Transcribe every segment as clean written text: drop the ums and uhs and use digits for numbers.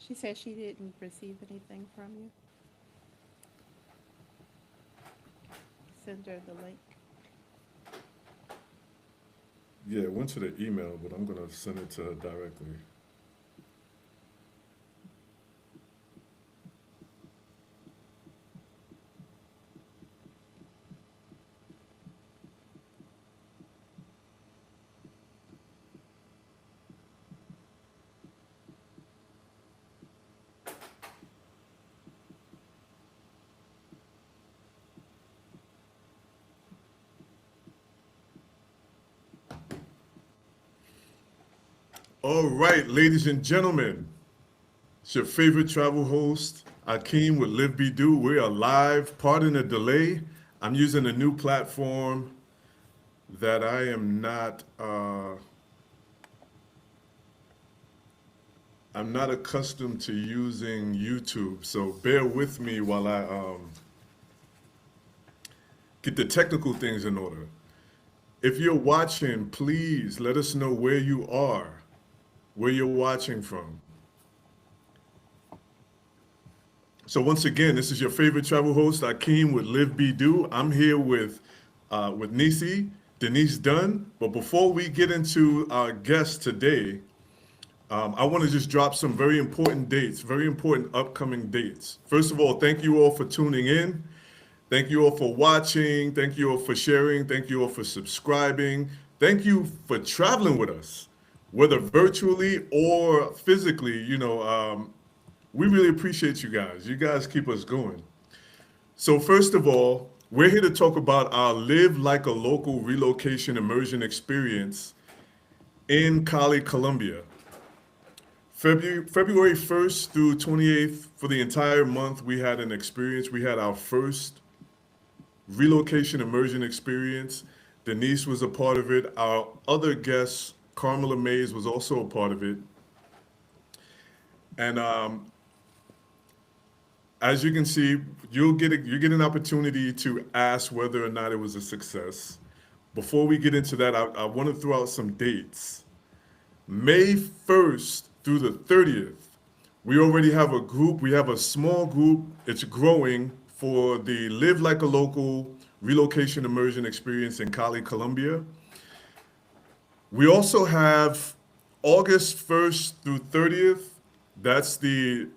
She said she didn't receive anything from you. Send her the link. Yeah, it went to the email, but I'm gonna send it to her directly. All right, ladies and gentlemen, it's your favorite travel host, Akeem with Live Be Do. We are live. Pardon the delay. I'm using a new platform that I am not. I'm not accustomed to using YouTube, so bear with me while I get the technical things in order. If you're watching, please let us know where you are, where you're watching from. So once again, this is your favorite travel host, Akeem with Live Be Do. I'm here with Nisi, Denise Dunn. But before we get into our guest today, I want to just drop some very important dates, very important upcoming dates. First of all, thank you all for tuning in. Thank you all for watching. Thank you all for sharing. Thank you all for subscribing. Thank you for traveling with us, whether virtually or physically. We really appreciate you guys. You guys keep us going. So, first of all, we're here to talk about our Live Like a Local Relocation Immersion Experience in Cali, Colombia. February 1st through 28th, for the entire month, we had an experience. We had our first relocation immersion experience. Denise was a part of it. Our other guest, Carmela Mays, was also a part of it. And as you can see, you get an opportunity to ask whether or not it was a success. Before we get into that, I want to throw out some dates. May 1st through the 30th, we already have a group. We have a small group. It's growing for the Live Like a Local Relocation Immersion Experience in Cali, Colombia. We also have August 1st through 30th. That's the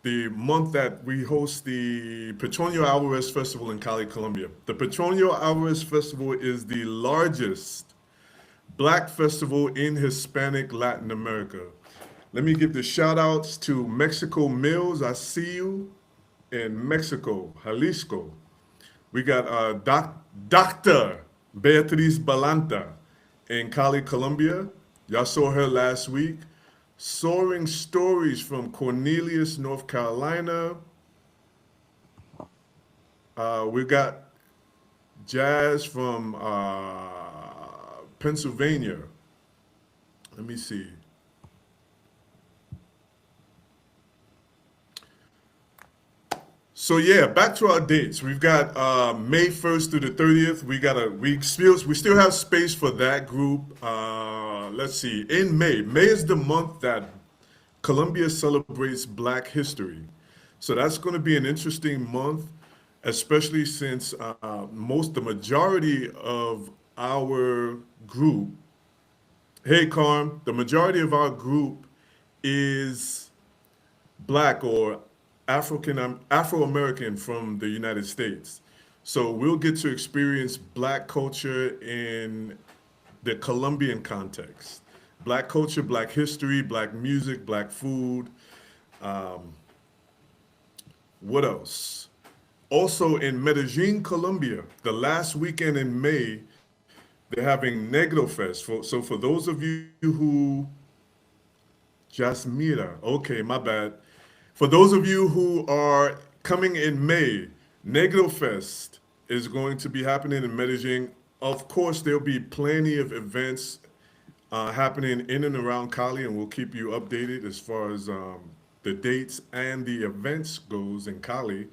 month that we host the Petronio Alvarez Festival in Cali, Colombia. The Petronio Alvarez Festival is the largest Black festival in Hispanic Latin America. Let me give the shout outs to Mexico Mills. I see you in Mexico, Jalisco. We got Dr. Beatriz Balanta in Cali, Colombia. Y'all saw her last week. Soaring Stories from Cornelius, North Carolina. We got Jazz from Pennsylvania. Let me see. So yeah, back to our dates. We've got May 1st through the 30th. We still have space for that group. Let's see. In May, May is the month that Colombia celebrates Black History. So that's going to be an interesting month, especially since the majority of our group, hey Carm, the majority of our group is Black or Afro American from the United States. So we'll get to experience Black culture in the Colombian context. Black culture, Black history, Black music, Black food. Um, what else? Also in Medellin, Colombia, the last weekend in May, they're having Negro Fest. So for those of you who just mira, okay, my bad. For those of you who are coming in May, Negro Fest is going to be happening in Medellin. Of course, there'll be plenty of events happening in and around Cali, and we'll keep you updated as far as the dates and the events goes in Cali.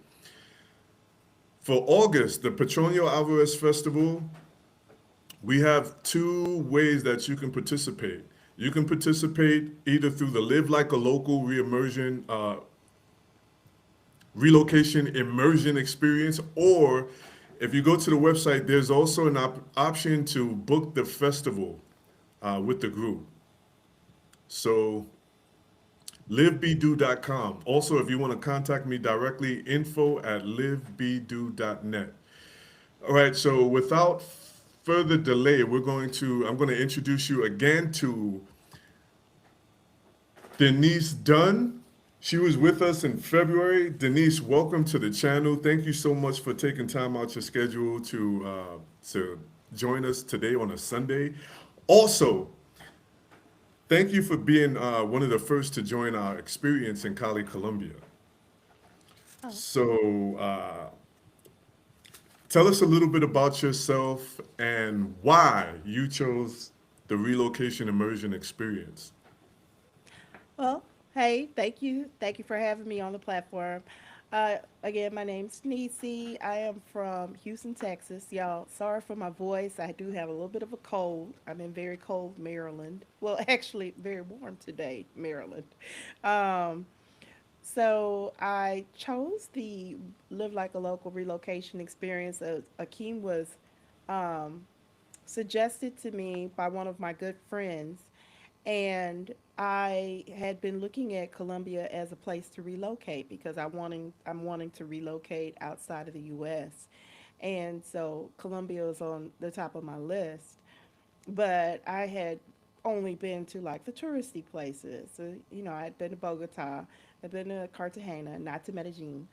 For August, the Petronio Alvarez Festival, we have two ways that you can participate. You can participate either through the Live Like a Local Relocation Immersion Experience, or if you go to the website, there's also an option to book the festival with the group. So livebedo.com. Also, if you want to contact me directly, info@livebedo.net. All right, so without further delay, I'm going to introduce you again to Denise Dunn. She was with us in February. Denise, welcome to the channel. Thank you so much for taking time out your schedule to join us today on a Sunday. Also, thank you for being one of the first to join our experience in Cali, Colombia. Oh, So, tell us a little bit about yourself and why you chose the relocation immersion experience. well, hey, thank you. Thank you for having me on the platform. Again, my name's Neisy. I am from Houston, Texas. Y'all, sorry for my voice. I do have a little bit of a cold. I'm in very cold Maryland. Well, actually, very warm today, Maryland. Um, So I chose the Live Like a Local relocation experience. Akeem was um, suggested to me by one of my good friends, and I had been looking at Colombia as a place to relocate because I'm wanting to relocate outside of the U.S. And so Colombia was on the top of my list, but I had only been to like the touristy places. So, I'd been to Bogota, I'd been to Cartagena, not to Medellin,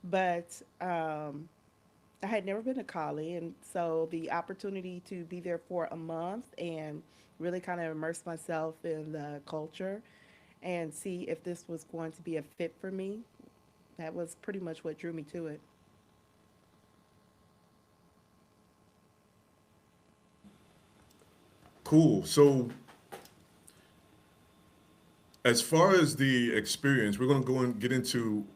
but I had never been to Cali, and so the opportunity to be there for a month and really kind of immerse myself in the culture and see if this was going to be a fit for me, that was pretty much what drew me to it. Cool. So, as far as the experience, we're going to go and get into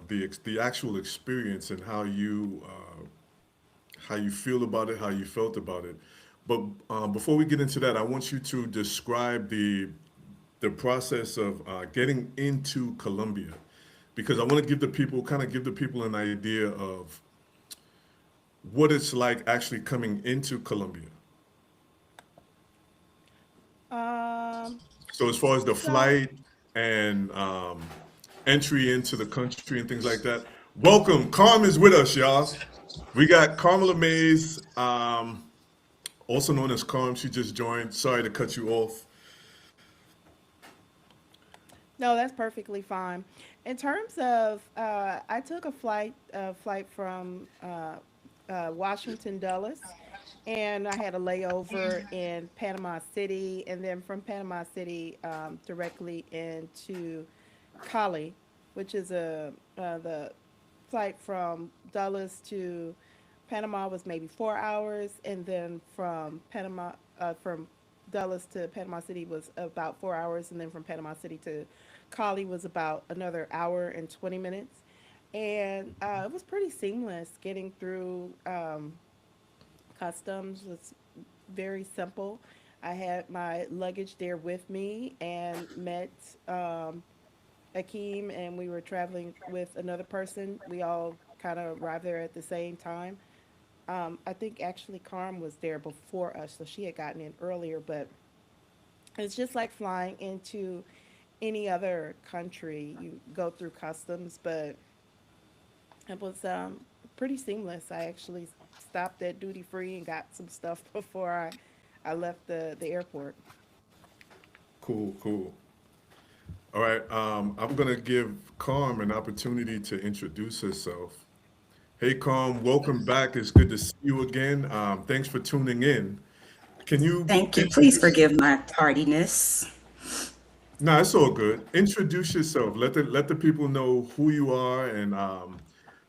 the actual experience and how you feel about it, how you felt about it. But before we get into that, I want you to describe the process of getting into Colombia, because I want to give the people an idea of what it's like actually coming into Colombia. Um, So as far as the so flight and entry into the country and things like that. Welcome, Carm is with us, y'all. We got Carmela Mays, also known as Carm. She just joined. Sorry to cut you off. No, that's perfectly fine. In terms of, I took a flight from Washington Dulles, and I had a layover in Panama City, and then from Panama City directly into Cali, which is the flight from Dulles to Panama was maybe 4 hours, and then from Dulles to Panama City was about 4 hours, and then from Panama City to Cali was about another hour and 20 minutes, and it was pretty seamless getting through customs. Was very simple. I had my luggage there with me and met Akeem, and we were traveling with another person. We all kind of arrived there at the same time. I think actually Carm was there before us, so she had gotten in earlier, but it's just like flying into any other country. You go through customs, but it was pretty seamless. I actually stopped at duty free and got some stuff before I left the airport. Cool, cool. All right. I'm gonna give Carm an opportunity to introduce herself. Hey, Carm, welcome back. It's good to see you again. Thanks for tuning in. Can you Thank you. Please introduce? forgive my tardiness. No, it's all good. Introduce yourself. Let the people know who you are and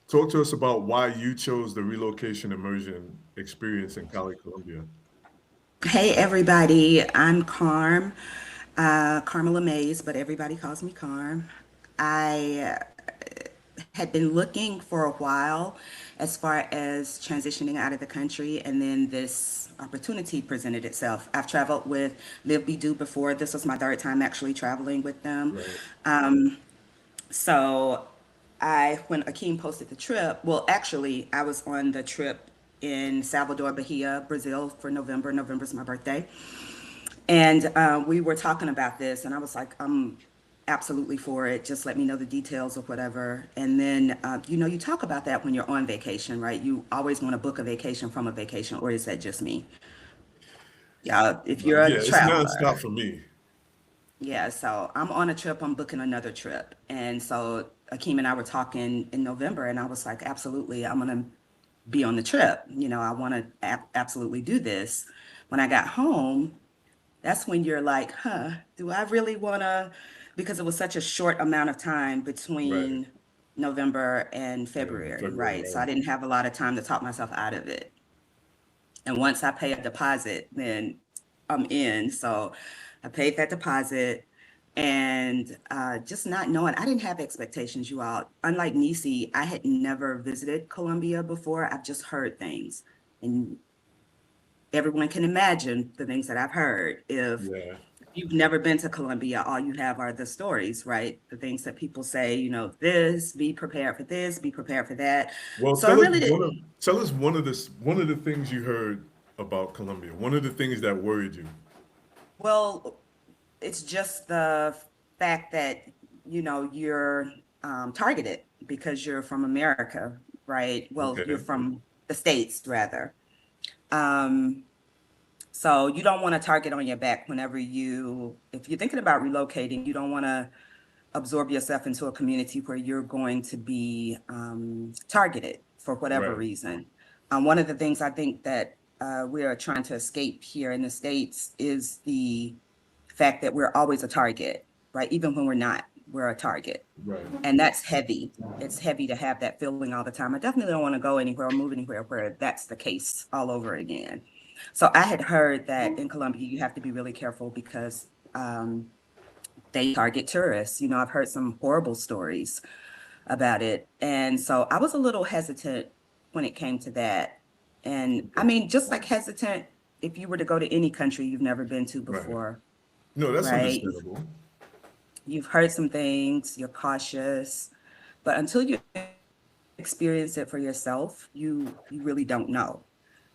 talk to us about why you chose the relocation immersion experience in Cali, Colombia. Hey, everybody. I'm Carm, Carmela Mays, but everybody calls me Carm. I had been looking for a while as far as transitioning out of the country. And then this opportunity presented itself. I've traveled with Live Be Do before. This was my third time actually traveling with them. Right. So when Akeem posted the trip, well, actually, I was on the trip in Salvador Bahia, Brazil for November. November's my birthday. And we were talking about this, and I was like, I'm absolutely for it. Just let me know the details or whatever. And then, you talk about that when you're on vacation, right? You always want to book a vacation from a vacation, or is that just me? Yeah, if you're a Yeah, it's nonstop traveler. for me. Yeah, so I'm on a trip, I'm booking another trip. And so Akeem and I were talking in November, and I was like, absolutely, I'm going to be on the trip. I want to absolutely do this. When I got home, that's when you're like, do I really want to? Because it was such a short amount of time Right. between November and And February, February, right? So I right. didn't have a lot of time to talk myself out of it. And once I pay a deposit, then I'm in. So I paid that deposit and just not knowing, I didn't have expectations, you all. Unlike Nisi, I had never visited Colombia before. I've just heard things. And everyone can imagine the things that I've heard. If Yeah. you've never been to Colombia, all you have are the stories, right? The things that people say, this, be prepared for this, be prepared for that. Well, So I really didn't. tell us one of the things you heard about Colombia. One of the things that worried you. Well, it's just the fact that, you're targeted because you're from America, right? Well, you're Okay. from the States, rather. Um, so you don't want a target on your back if you're thinking about relocating, you don't want to absorb yourself into a community where you're going to be targeted for whatever Right. reason. One of the things I think that we are trying to escape here in the States is the fact that we're always a target, right? Even when we're not, we're a target. Right. And that's heavy. It's heavy to have that feeling all the time. I definitely don't want to go anywhere or move anywhere where that's the case all over again. So I had heard that in Colombia, you have to be really careful because they target tourists. I've heard some horrible stories about it. And so I was a little hesitant when it came to that. And I Okay. mean, just like hesitant if you were to go to any country you've never been to Right. before, No, that's right? understandable. You've heard some things, you're cautious, but until you experience it for yourself, you really don't know.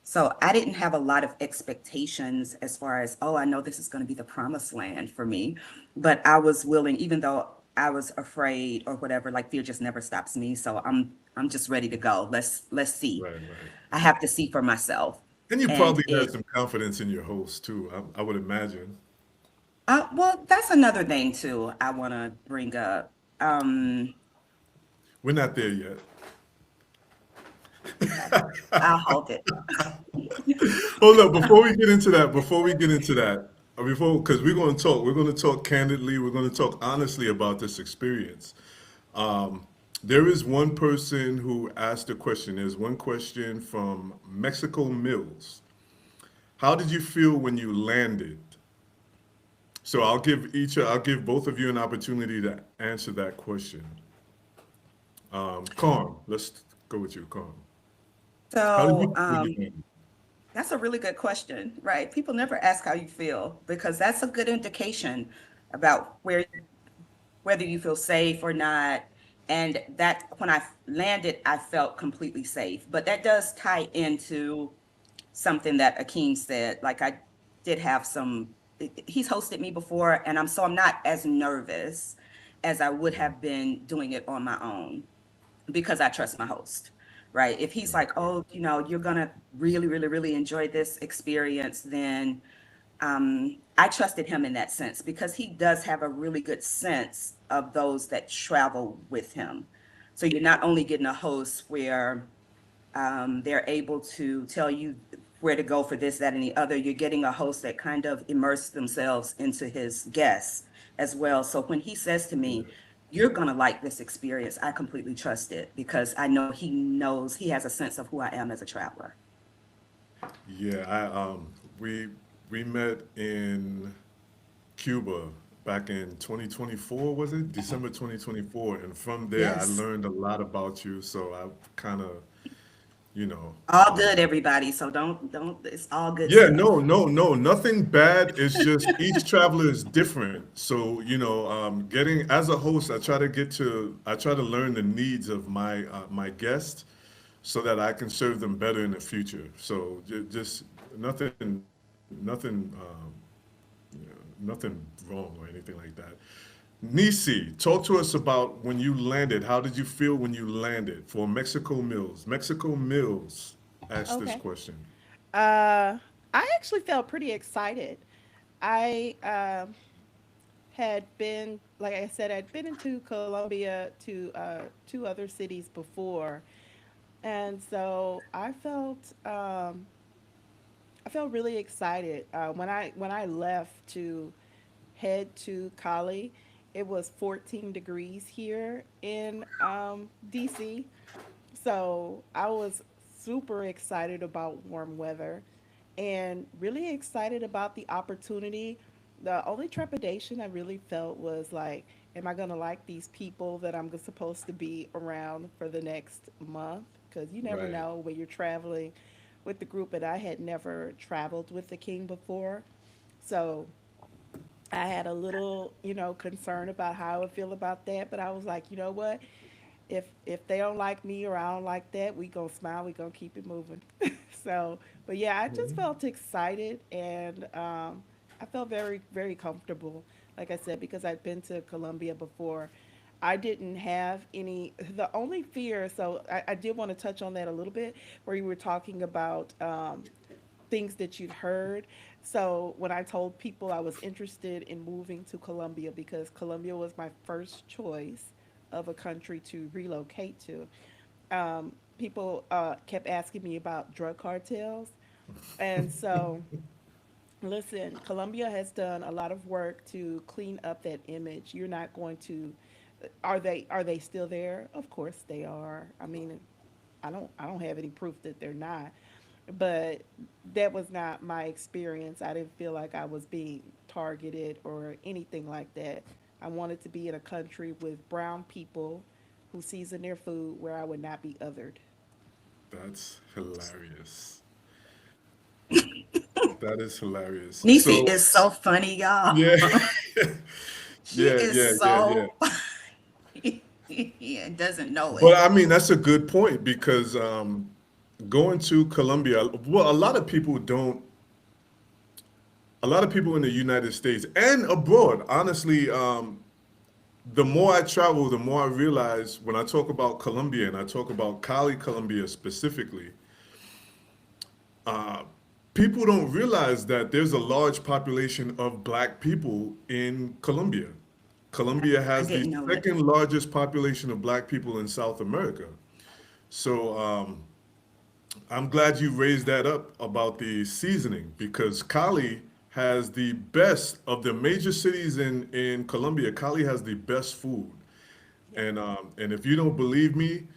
So I didn't have a lot of expectations as far as, oh, I know this is going to be the promised land for me. But I was willing, even though I was afraid or whatever, like fear just never stops me. So I'm just ready to go. Let's see. Right. Right. I have to see for myself. And you And probably had it some confidence in your host too. I would imagine. well, that's another thing too I want to bring up. We're not there yet. Okay, I'll hold it. Oh no! Before we get into that, before because we're going to talk candidly, we're going to talk honestly about this experience. There is one person who asked a question. There's one question from Mexico Mills. How did you feel when you landed? So I'll give both of you an opportunity to answer that question. Carm, let's go with you, Carm. How did you So feel when you landed? that's a really good question, right? People never ask how you feel because that's a good indication about whether you feel safe or not. And that when I landed, I felt completely safe. But that does tie into something that Akeem said. Like I did have he's hosted me before, and I'm not as nervous as I would have been doing it on my own because I trust my host, right? If he's like, oh, you're gonna really, really, really enjoy this experience, then I trusted him in that sense because he does have a really good sense of those that travel with him. So you're not only getting a host where they're able to tell you where to go for this, that, and the other. You're getting a host that kind of immerse themselves into his guests as well. So when he says to me, you're going to like this experience, I completely trust it because I know he knows, he has a sense of who I am as a traveler. Yeah, we we met in Cuba back in 2024, was it? December 2024. And from there, I Yes. learned a lot about you. So I kind of you know. All good, everybody. So don't. It's all good Yeah, no, stuff. no, no, nothing bad. It's just each traveler is different. So, getting as a host, I try to learn the needs of my guests so that I can serve them better in the future. So just nothing wrong or anything like that. Nisi, talk to us about when you landed. How did you feel when you landed for Mexico Mills? Mexico Mills asked this Okay. question. I actually felt pretty excited. I had been, like I said, I'd been into Colombia to two other cities before, and so I felt really excited when I left to head to Cali. It was 14 degrees here in DC. So I was super excited about warm weather and really excited about the opportunity. The only trepidation I really felt was like, am I going to like these people that I'm supposed to be around for the next month? Because you never Right. know when you're traveling with the group, and I had never traveled with the king before. So I had a little, concern about how I would feel about that, but I was like, you know what? If they don't like me or I don't like that, we gonna smile. We gonna keep it moving. So, but yeah, I just felt excited and I felt very comfortable. Like I said, because I'd been to Colombia before, I didn't have any. The only fear. So I did want to touch on that a little bit, where you were talking about things that you'd heard. So when I told people I was interested in moving to Colombia because Colombia was my first choice of a country to relocate to, people kept asking me about drug cartels. And so, listen, Colombia has done a lot of work to clean up that image. You're not going to. Are they still there? Of course they are. I mean, I don't have any proof that they're not, but that was not my experience. I didn't feel like I was being targeted or anything like that. I wanted to be in a country with brown people who season their food where I would not be othered. That's hilarious. That is hilarious. Nisi So, is so funny, y'all. yeah, She yeah, is yeah, yeah, yeah. so yeah, doesn't know But it. I mean, that's a good point because going to Colombia, well, a lot of people in the United States and abroad, honestly, the more I travel, the more I realize when I talk about Colombia and I talk about Cali, Colombia specifically, people don't realize that there's a large population of black people in Colombia. Colombia I has the didn't know it. second largest population of black people in South America. So I'm glad you raised that up about the seasoning because Cali has the best of the major cities in Colombia. Cali has the best food. Yeah. And if you don't believe me,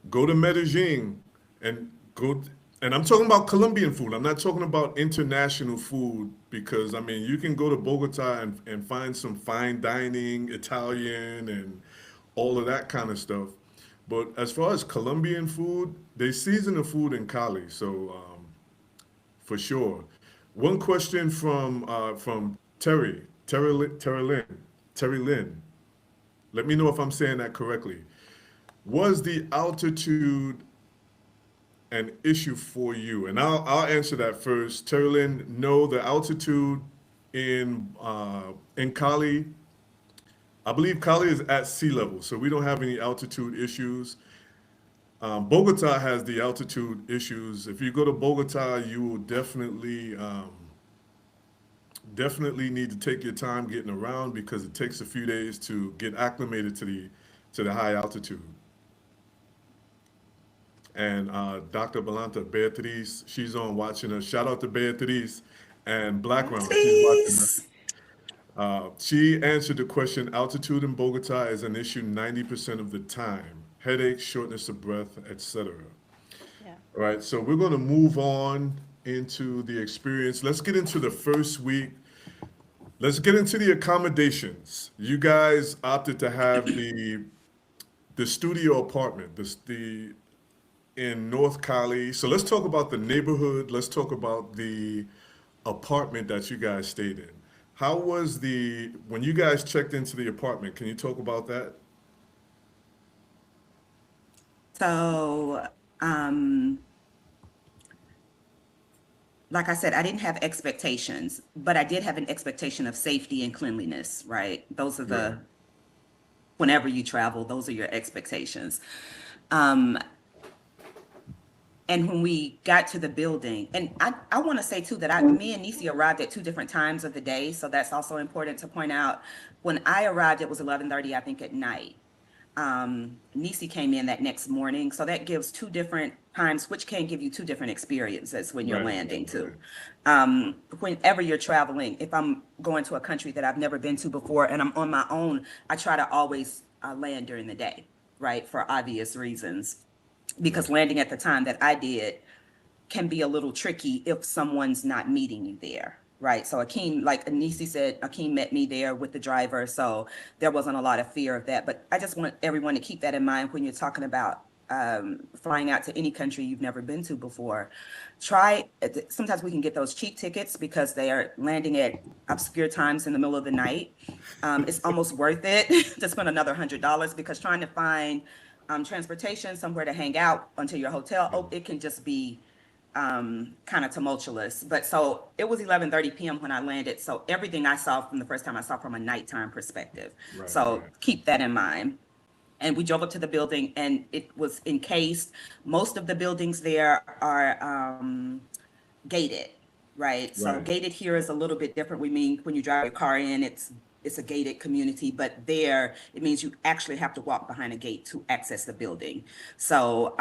go to Medellin and go. And I'm talking about Colombian food. I'm not talking about international food because I mean you can go to Bogota and find some fine dining, Italian and all of that kind of stuff. But as far as Colombian food, they season the food in Cali, so for sure. One question from Terry Lynn. Let me know if I'm saying that correctly. Was the altitude an issue for you? And I'll answer that first. Terrelyn, no, the altitude in Cali, I believe Cali is at sea level, so we don't have any altitude issues. Bogota has the altitude issues. If you go to Bogota, you will definitely need to take your time getting around because it takes a few days to get acclimated to the high altitude. And Dr. Balanta Beatriz, she's on watching us. Shout out to Beatriz and Black Runner. She's watching us. Please. She answered the question altitude in Bogota is an issue 90% of the time headaches, shortness of breath, etc. Yeah. All right, so we're going to move on into the experience. Let's get into the first week. Let's get into the accommodations. You guys opted to have the studio apartment, the in North Cali. So let's talk about the neighborhood. Let's talk about the apartment that you guys stayed in. How was when you guys checked into the apartment? Can you talk about that? So, um, like I said, I didn't have expectations, but I did have an expectation of safety and cleanliness, right? Those are Right. whenever you travel, those are your expectations. Um, and when we got to the building, and I want to say too that me and Nisi arrived at two different times of the day, so that's also important to point out. When I arrived, it was 11:30, I think, at night. Nisi came in that next morning, so that gives two different times, which can give you two different experiences when you're Right. landing too. Right. Whenever you're traveling, if I'm going to a country that I've never been to before and I'm on my own, I try to always land during the day, right, for obvious reasons, because Right. landing at the time that I did can be a little tricky if someone's not meeting you there, right? So Akeem, like Anisi said, Akeem met me there with the driver, so there wasn't a lot of fear of that. But I just want everyone to keep that in mind when you're talking about flying out to any country you've never been to before. Sometimes we can get those cheap tickets because they are landing at obscure times in the middle of the night. It's almost worth it to spend another $100 because trying to find transportation somewhere to hang out until your hotel, oh, it can just be kind of tumultuous. But so it was 11:30 p.m. when I landed. So everything I saw from the first time I saw from a nighttime perspective. Right. So Right. keep that in mind. And we drove up to the building and it was encased. Most of the buildings there are gated, right? So Right. gated here is a little bit different. We mean when you drive your car in, it's a gated community, but there it means you actually have to walk behind a gate to access the building. So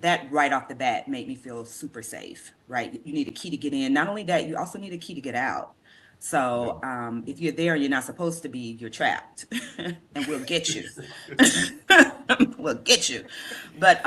that right off the bat made me feel super safe, right? You need a key to get in. Not only that, you also need a key to get out. Yeah. So if you're there and you're not supposed to be, you're trapped, and we'll get you. We'll get you. But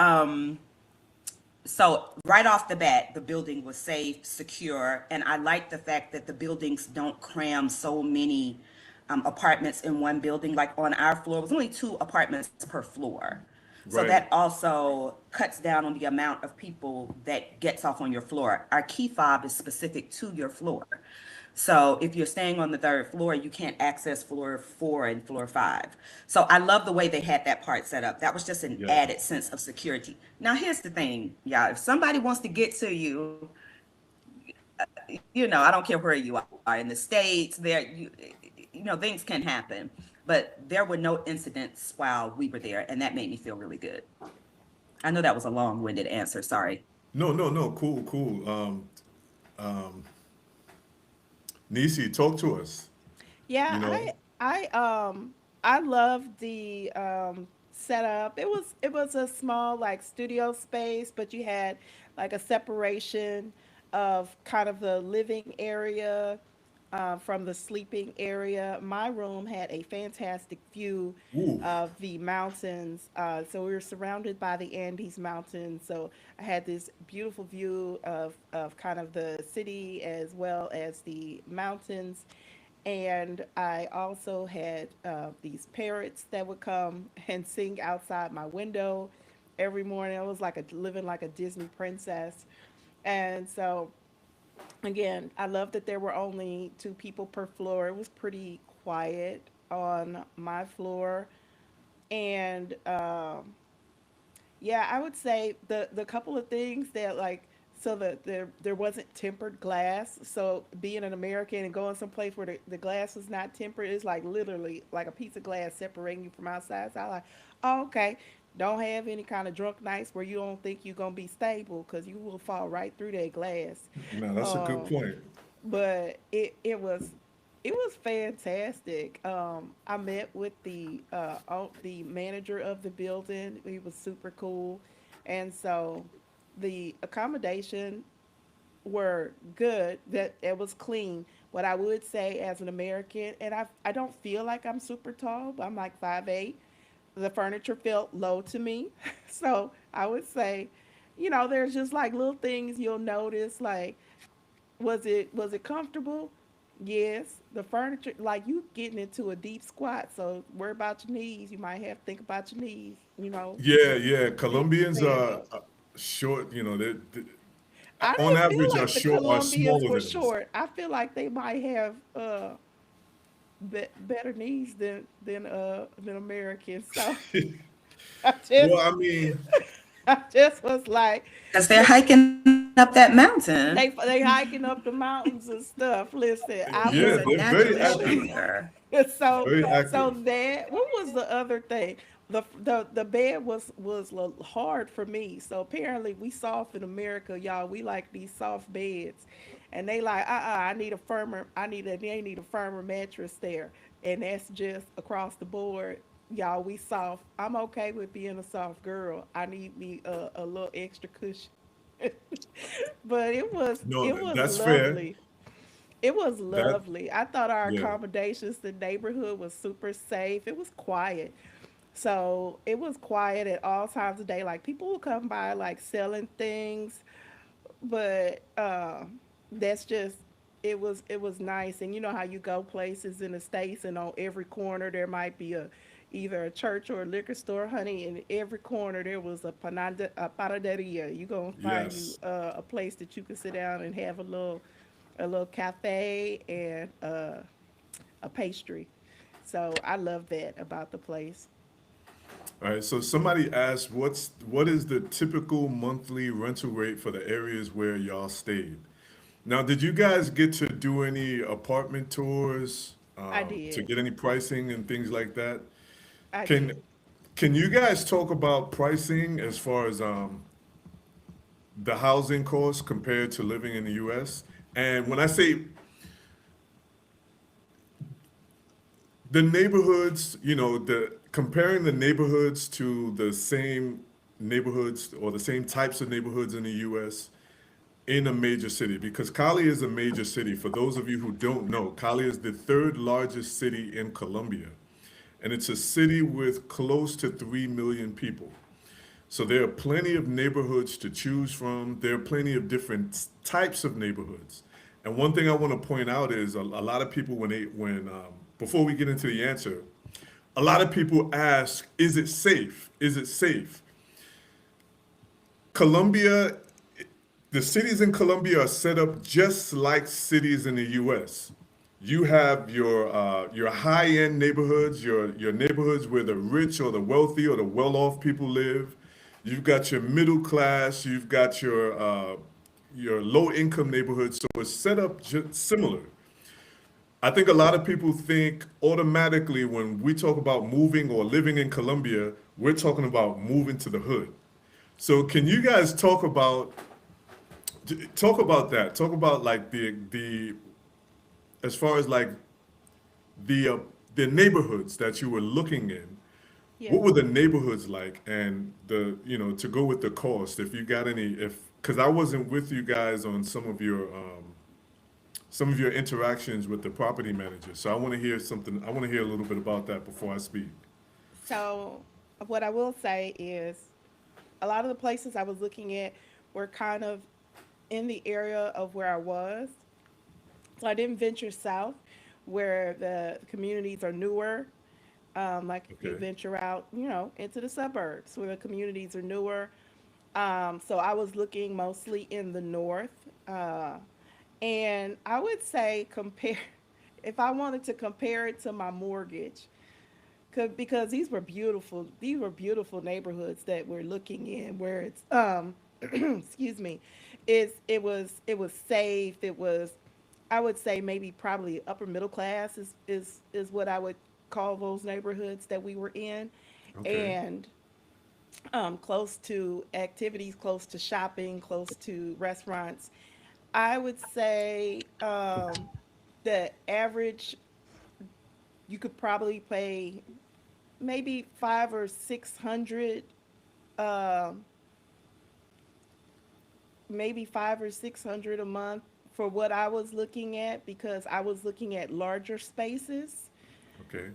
so right off the bat, the building was safe, secure, and I like the fact that the buildings don't cram so many apartments in one building. Like on our floor, it was only two apartments per floor. So Right. that also cuts down on the amount of people that gets off on your floor. Our key fob is specific to your floor. So if you're staying on the third floor, you can't access floor 4 and floor 5. So I love the way they had that part set up. That was just an Yeah. added sense of security. Now here's the thing, y'all. If somebody wants to get to you, I don't care where you are in the States, things can happen. But there were no incidents while we were there, and that made me feel really good. I know that was a long-winded answer. Sorry. No, no, no. Cool, cool. Nisi, talk to us. Yeah, You know. I love the setup. It was a small like studio space, but you had like a separation of kind of the living area from the sleeping area. My room had a fantastic view Ooh. of the mountains. So we were surrounded by the Andes Mountains. So I had this beautiful view of kind of the city as well as the mountains. And I also had these parrots that would come and sing outside my window every morning. I was like living like a Disney princess. And so again, I love that there were only two people per floor. It was pretty quiet on my floor. And yeah, I would say the couple of things that like so that there wasn't tempered glass. So being an American and going someplace where the glass was not tempered is like literally like a piece of glass separating you from outside. So I like, oh, okay. Don't have any kind of drunk nights where you don't think you're gonna be stable because you will fall right through that glass. No, that's a good Um, point. but it was fantastic. I met with the manager of the building. He was super cool, and so the accommodation were good. That it was clean. What I would say as an American, and I don't feel like I'm super tall, but I'm like 5'8". The furniture felt low to me, so I would say, there's just like little things you'll notice, like was it comfortable? Yes. The furniture, like you getting into a deep squat, so worry about your knees. You might have to think about your knees. Yeah, yeah. Being Colombians prepared. short. I On didn't feel average, like the are Colombians smaller were than us. short. I feel like they might have better knees than Americans. So I just Well, I mean, I just was like, Because they're look, hiking up that mountain. they hiking up the mountains and stuff. Listen, I He is yeah, a wasn't they're natural very intimidated. active. cheerleader. so Very so active. that what was the other thing? The bed was hard for me. So apparently we soft in America, y'all. We like these soft beds, and they like I need a firmer. They need a firmer mattress there, and that's just across the board. Y'all, we soft. I'm okay with being a soft girl. I need me a little extra cushion. But No, it was that's fair. lovely. It was That lovely. I thought our yeah, accommodations, the neighborhood was super safe. It was quiet. So it was quiet at all times of day. Like people would come by like selling things, but that's just it was nice. And you know how you go places in the States and on every corner there might be a either a church or a liquor store, honey. In every corner there was a panaderia. You gonna find you yes. a place that you can sit down and have a little cafe and a pastry. So I love that about the place. All right. So somebody asked, what is the typical monthly rental rate for the areas where y'all stayed? Now, did you guys get to do any apartment tours I to did. get any pricing and things like that? I Can did. can you guys talk about pricing as far as the housing costs compared to living in the U.S.? And when I say the neighborhoods, the comparing the neighborhoods to the same neighborhoods or the same types of neighborhoods in the U.S. in a major city, because Cali is a major city. For those of you who don't know, Cali is the third largest city in Colombia, and it's a city with close to 3 million people. So there are plenty of neighborhoods to choose from. There are plenty of different types of neighborhoods. And one thing I want to point out is a lot of people when before we get into the answer, a lot of people ask, is it safe? Is it safe? Colombia, the cities in Colombia are set up just like cities in the U.S. You have your high-end neighborhoods, your neighborhoods where the rich or the wealthy or the well-off people live. You've got your middle class. You've got your low-income neighborhoods. So it's set up just similar. I think a lot of people think automatically when we talk about moving or living in Colombia, we're talking about moving to the hood. So can you guys talk about that? Talk about like the as far as like the uh, the neighborhoods that you were looking in. Yeah. What were the neighborhoods like, and to go with the cost? If you got any, if because I wasn't with you guys on some of your interactions with the property manager, so I want to hear something. I want to hear a little bit about that before I speak. So what I will say is a lot of the places I was looking at were kind of in the area of where I was. So I didn't venture south where the communities are newer. Like if you Okay. venture out, into the suburbs where the communities are newer. So I was looking mostly in the north. And I would say compare, if I wanted to compare it to my mortgage, because these were beautiful neighborhoods that we're looking in where it's excuse me, it was safe. It was, I would say, maybe probably upper middle class is what I would call those neighborhoods that we were in. Okay. And close to activities, close to shopping, close to restaurants. I would say the average, you could probably pay maybe 5 or 600, um, maybe 5 or 600 a month for what I was looking at, because I was looking at larger spaces. Okay.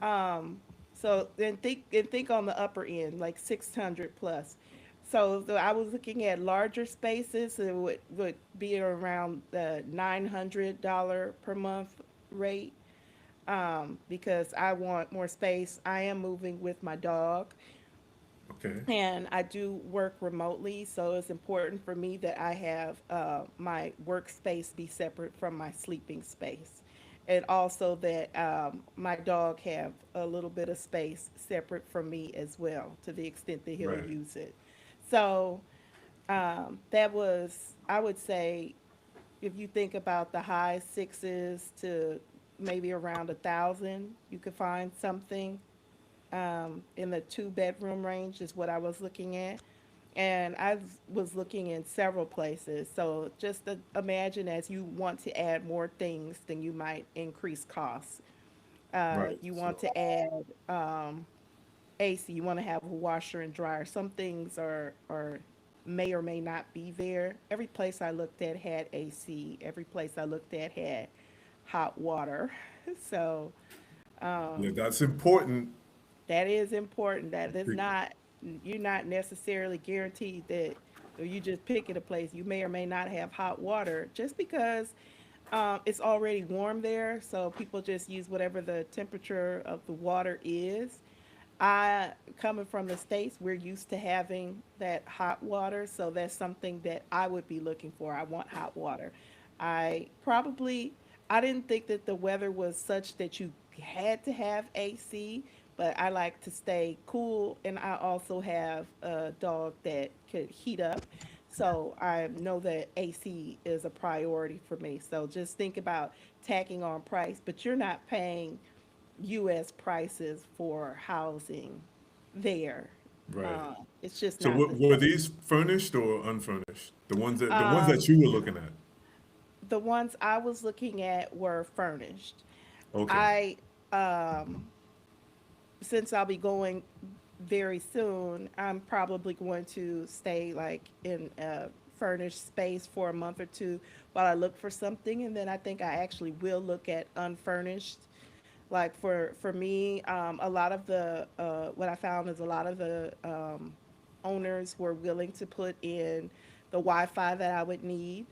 So then think on the upper end, like 600 plus. So I was looking at larger spaces. It would be around the $900 per month rate, because I want more space. I am moving with my dog. Okay. and I do work remotely, so it's important for me that I have my workspace be separate from my sleeping space, and also that my dog have a little bit of space separate from me as well, to the extent that he'll Right. use it. So that was, I would say, if you think about the high sixes to maybe around 1,000, you could find something in the two-bedroom range is what I was looking at. And I was looking in several places. So just to imagine, as you want to add more things, then you might increase costs. Right. You want So to add AC, you want to have a washer and dryer. Some things are may or may not be there. Every place I looked at had AC. Every place I looked at had hot water. So yeah, that's important. that is important. I That is think- not, you're not necessarily guaranteed that, or you just pick at a place, you may or may not have hot water just because it's already warm there. So people just use whatever the temperature of the water is. I, coming from the States, we're used to having that hot water. So that's something that I would be looking for. I want hot water. I probably, I didn't think that the weather was such that you had to have AC, but I like to stay cool. And I also have a dog that could heat up. So I know that AC is a priority for me. So just think about tacking on price, but you're not paying U.S. prices for housing there. Right. It's just So not the were same. these furnished or unfurnished? The ones that you were looking at. The ones I was looking at were furnished. Okay. I, um, since I'll be going very soon, I'm probably going to stay like in a furnished space for a month or two while I look for something, and then I think I actually will look at unfurnished. Like for me, a lot of the what I found is a lot of the owners were willing to put in the Wi-Fi that I would need,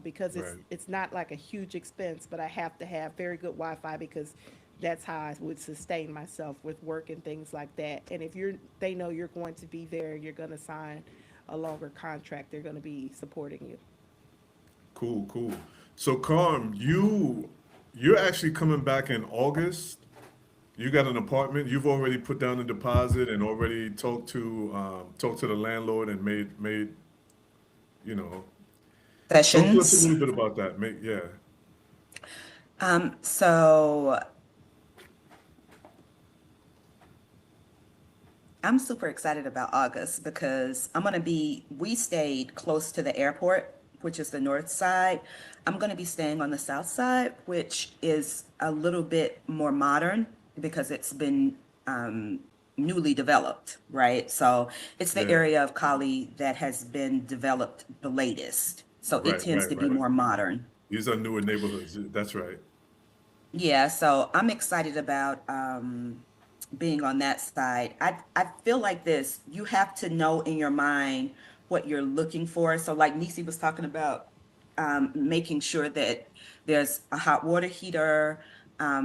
because Right. it's not like a huge expense, but I have to have very good Wi-Fi because that's how I would sustain myself with work and things like that. And if they know you're going to be there, you're going to sign a longer contract. They're going to be supporting you. Cool, cool. So Carm, you're actually coming back in August. You got an apartment. You've already put down a deposit and already talked to the landlord and made you know. Talk to us a Sessions. little bit about that. Yeah. So I'm super excited about August because we stayed close to the airport, which is the north side. I'm going to be staying on the south side, which is a little bit more modern because it's been newly developed, right? So it's the Yeah. area of Cali that has been developed the latest. So it Right, tends right, to be right. more modern. These are newer neighborhoods. That's right. Yeah, so I'm excited about being on that side. I feel like this, you have to know in your mind what you're looking for. So like Nisi was talking about, making sure that there's a hot water heater,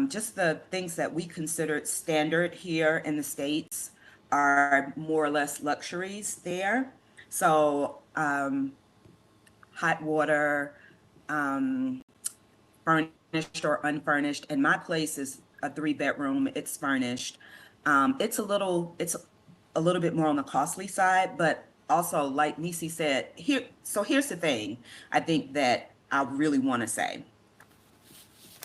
just the things that we considered standard here in the States are more or less luxuries there. So hot water, um, furnished or unfurnished, and my place is a three-bedroom. It's furnished. It's a little bit more on the costly side, but also, like Nisi said, here's the thing I think that I really want to say.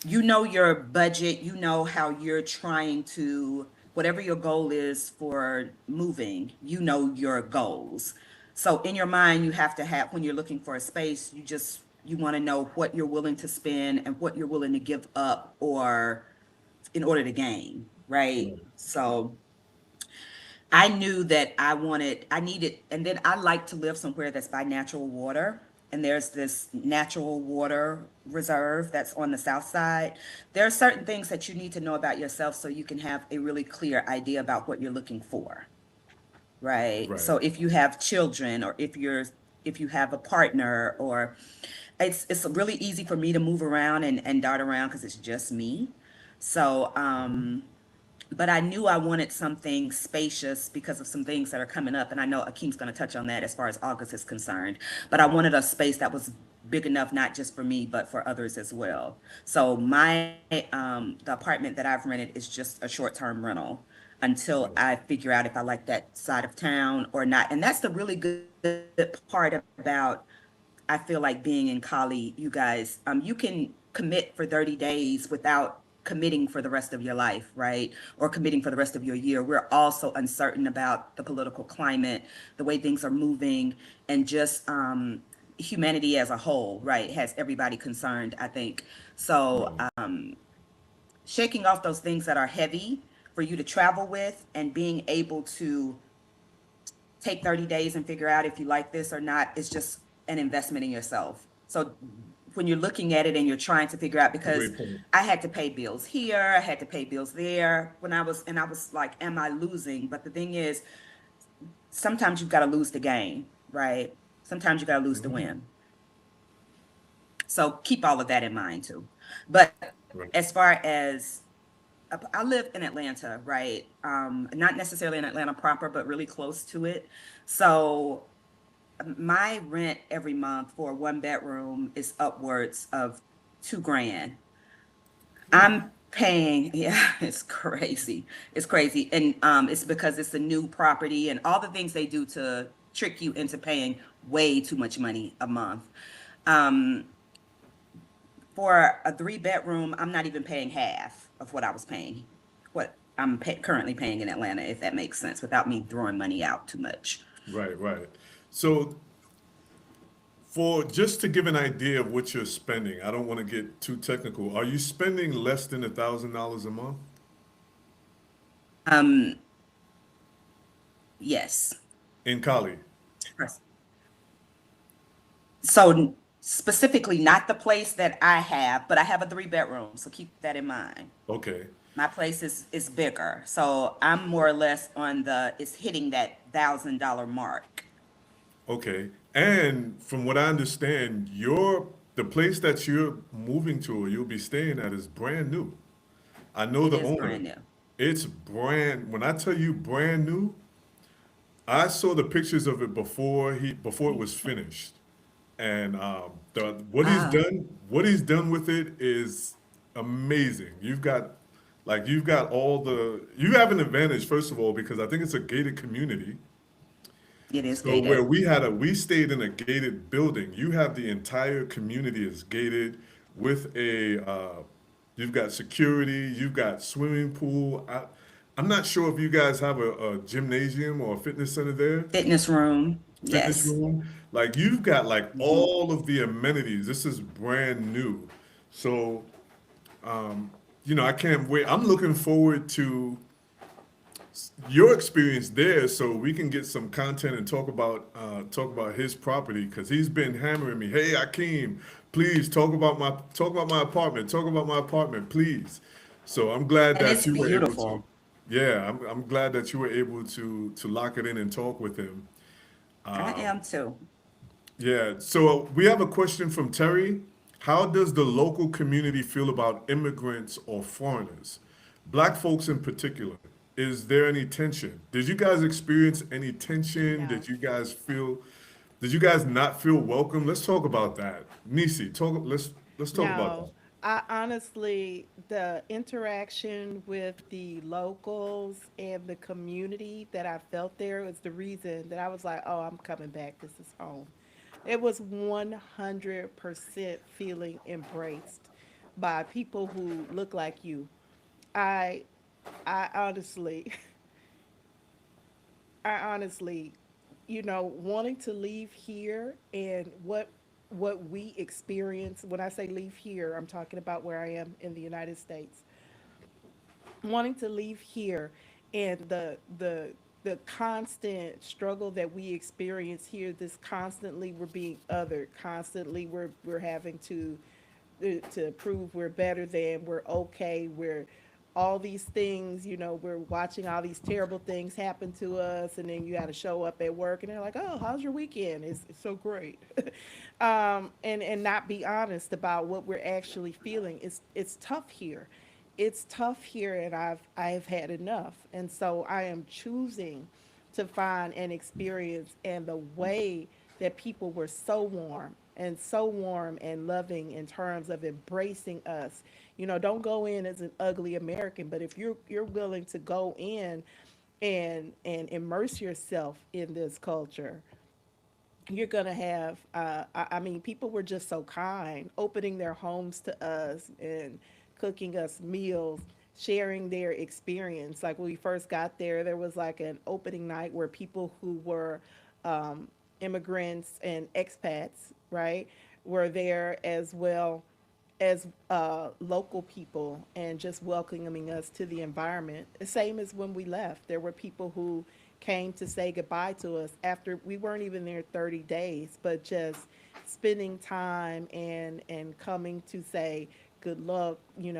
You know your budget, you know how you're trying to, whatever your goal is for moving, you know your goals. So in your mind, you have to have, when you're looking for a space, you want to know what you're willing to spend and what you're willing to give up or in order to gain, right? Right. So I knew that I needed, and then I like to live somewhere that's by natural water. And there's this natural water reserve that's on the south side. There are certain things that you need to know about yourself so you can have a really clear idea about what you're looking for, right? Right. So if you have children or if you have a partner or it's really easy for me to move around and dart around because it's just me. So but I knew I wanted something spacious because of some things that are coming up. And I know Akeem's going to touch on that as far as August is concerned. But I wanted a space that was big enough, not just for me, but for others as well. So the apartment that I've rented is just a short-term rental until I figure out if I like that side of town or not. And that's the really good part about, I feel like, being in Cali, you guys. You can commit for 30 days without committing for the rest of your life, right? Or committing for the rest of your year. We're also uncertain about the political climate, the way things are moving, and just humanity as a whole, right? Has everybody concerned, I think. So, Right. shaking off those things that are heavy for you to travel with and being able to take 30 days and figure out if you like this or not is just an investment in yourself. So when you're looking at it and you're trying to figure out, because Great point. I had to pay bills here, I had to pay bills there when and I was like, am I losing? But the thing is, sometimes you've got to lose the game, right? Sometimes you got to lose the Mhm. win. So keep all of that in mind too. But Right. as far as I live in Atlanta, right? Not necessarily in Atlanta proper, but really close to it. So my rent every month for a one bedroom is upwards of 2 grand. I'm paying, yeah, it's crazy. It's crazy. And it's because it's a new property and all the things they do to trick you into paying way too much money a month. Um, for a 3 bedroom, I'm not even paying half of what I was paying, what currently paying in Atlanta, if that makes sense, without me throwing money out too much. Right, right. So, for just to give an idea of what you're spending, I don't want to get too technical. Are you spending less than $1,000 a month Um, yes. in Cali? So specifically, not the place that I have, but I have a 3 bedroom. So keep that in mind. Okay, My place is bigger, so I'm more or less on the it's hitting that $1,000 mark. okay. And from what I understand, the place that you're moving to or you'll be staying at is brand new. I know It the is owner. brand new. It's when I tell you brand new, I saw the pictures of it before it was finished. And the Ah, what he's done with it is amazing. You've got all you have an advantage first of all because I think it's a gated community. it is So where gated. we stayed in a gated building, you have the entire community is gated with you've got security, you've got swimming pool. I'm not sure if you guys have a gymnasium or a fitness center there, Fitness room. fitness Yes. room. Like you've got like Hmm. all of the amenities. This is brand new. So, I can't wait. I'm looking forward to your experience there so we can get some content and talk about his property because he's been hammering me. Hey Akeem, please talk about my apartment. Talk about my apartment, please. So I'm glad And that it's you were able to. beautiful. Yeah, I'm glad that you were able to lock it in and talk with him. I am too. Yeah, so we have a question from Terry. How does the local community feel about immigrants or foreigners? Black folks in particular. Is there any tension? Did you guys experience any tension? No. Did you guys not feel welcome? Let's talk about that. Nisi, let's talk about No, that. I honestly, the interaction with the locals and the community that I felt there was the reason that I was like, oh, I'm coming back. This is home. It was 100% feeling embraced by people who look like you. I, I honestly, I honestly, wanting to leave here and what we experience. When I say leave here, I'm talking about where I am in the United States. Wanting to leave here and the constant struggle that we experience here, this constantly we're being othered, constantly we're having to prove we're better than, we're okay, we're all these things, we're watching all these terrible things happen to us, and then you got to show up at work and they're like, oh, how's your weekend? It's so great. And not be honest about what we're actually feeling. It's tough here. it's tough here, and I've had enough, and so I am choosing to find an experience, and the way that people were so warm and loving in terms of embracing us. Don't go in as an ugly American, but if you're willing to go in and immerse yourself in this culture, you're gonna have I mean, people were just so kind, opening their homes to us and cooking us meals, sharing their experience. Like when we first got there, there was like an opening night where people who were immigrants and expats, right, were there, as well as local people, and just welcoming us to the environment. The same as when we left. There were people who came to say goodbye to us after we weren't even there 30 days, but just spending time and coming to say good luck. We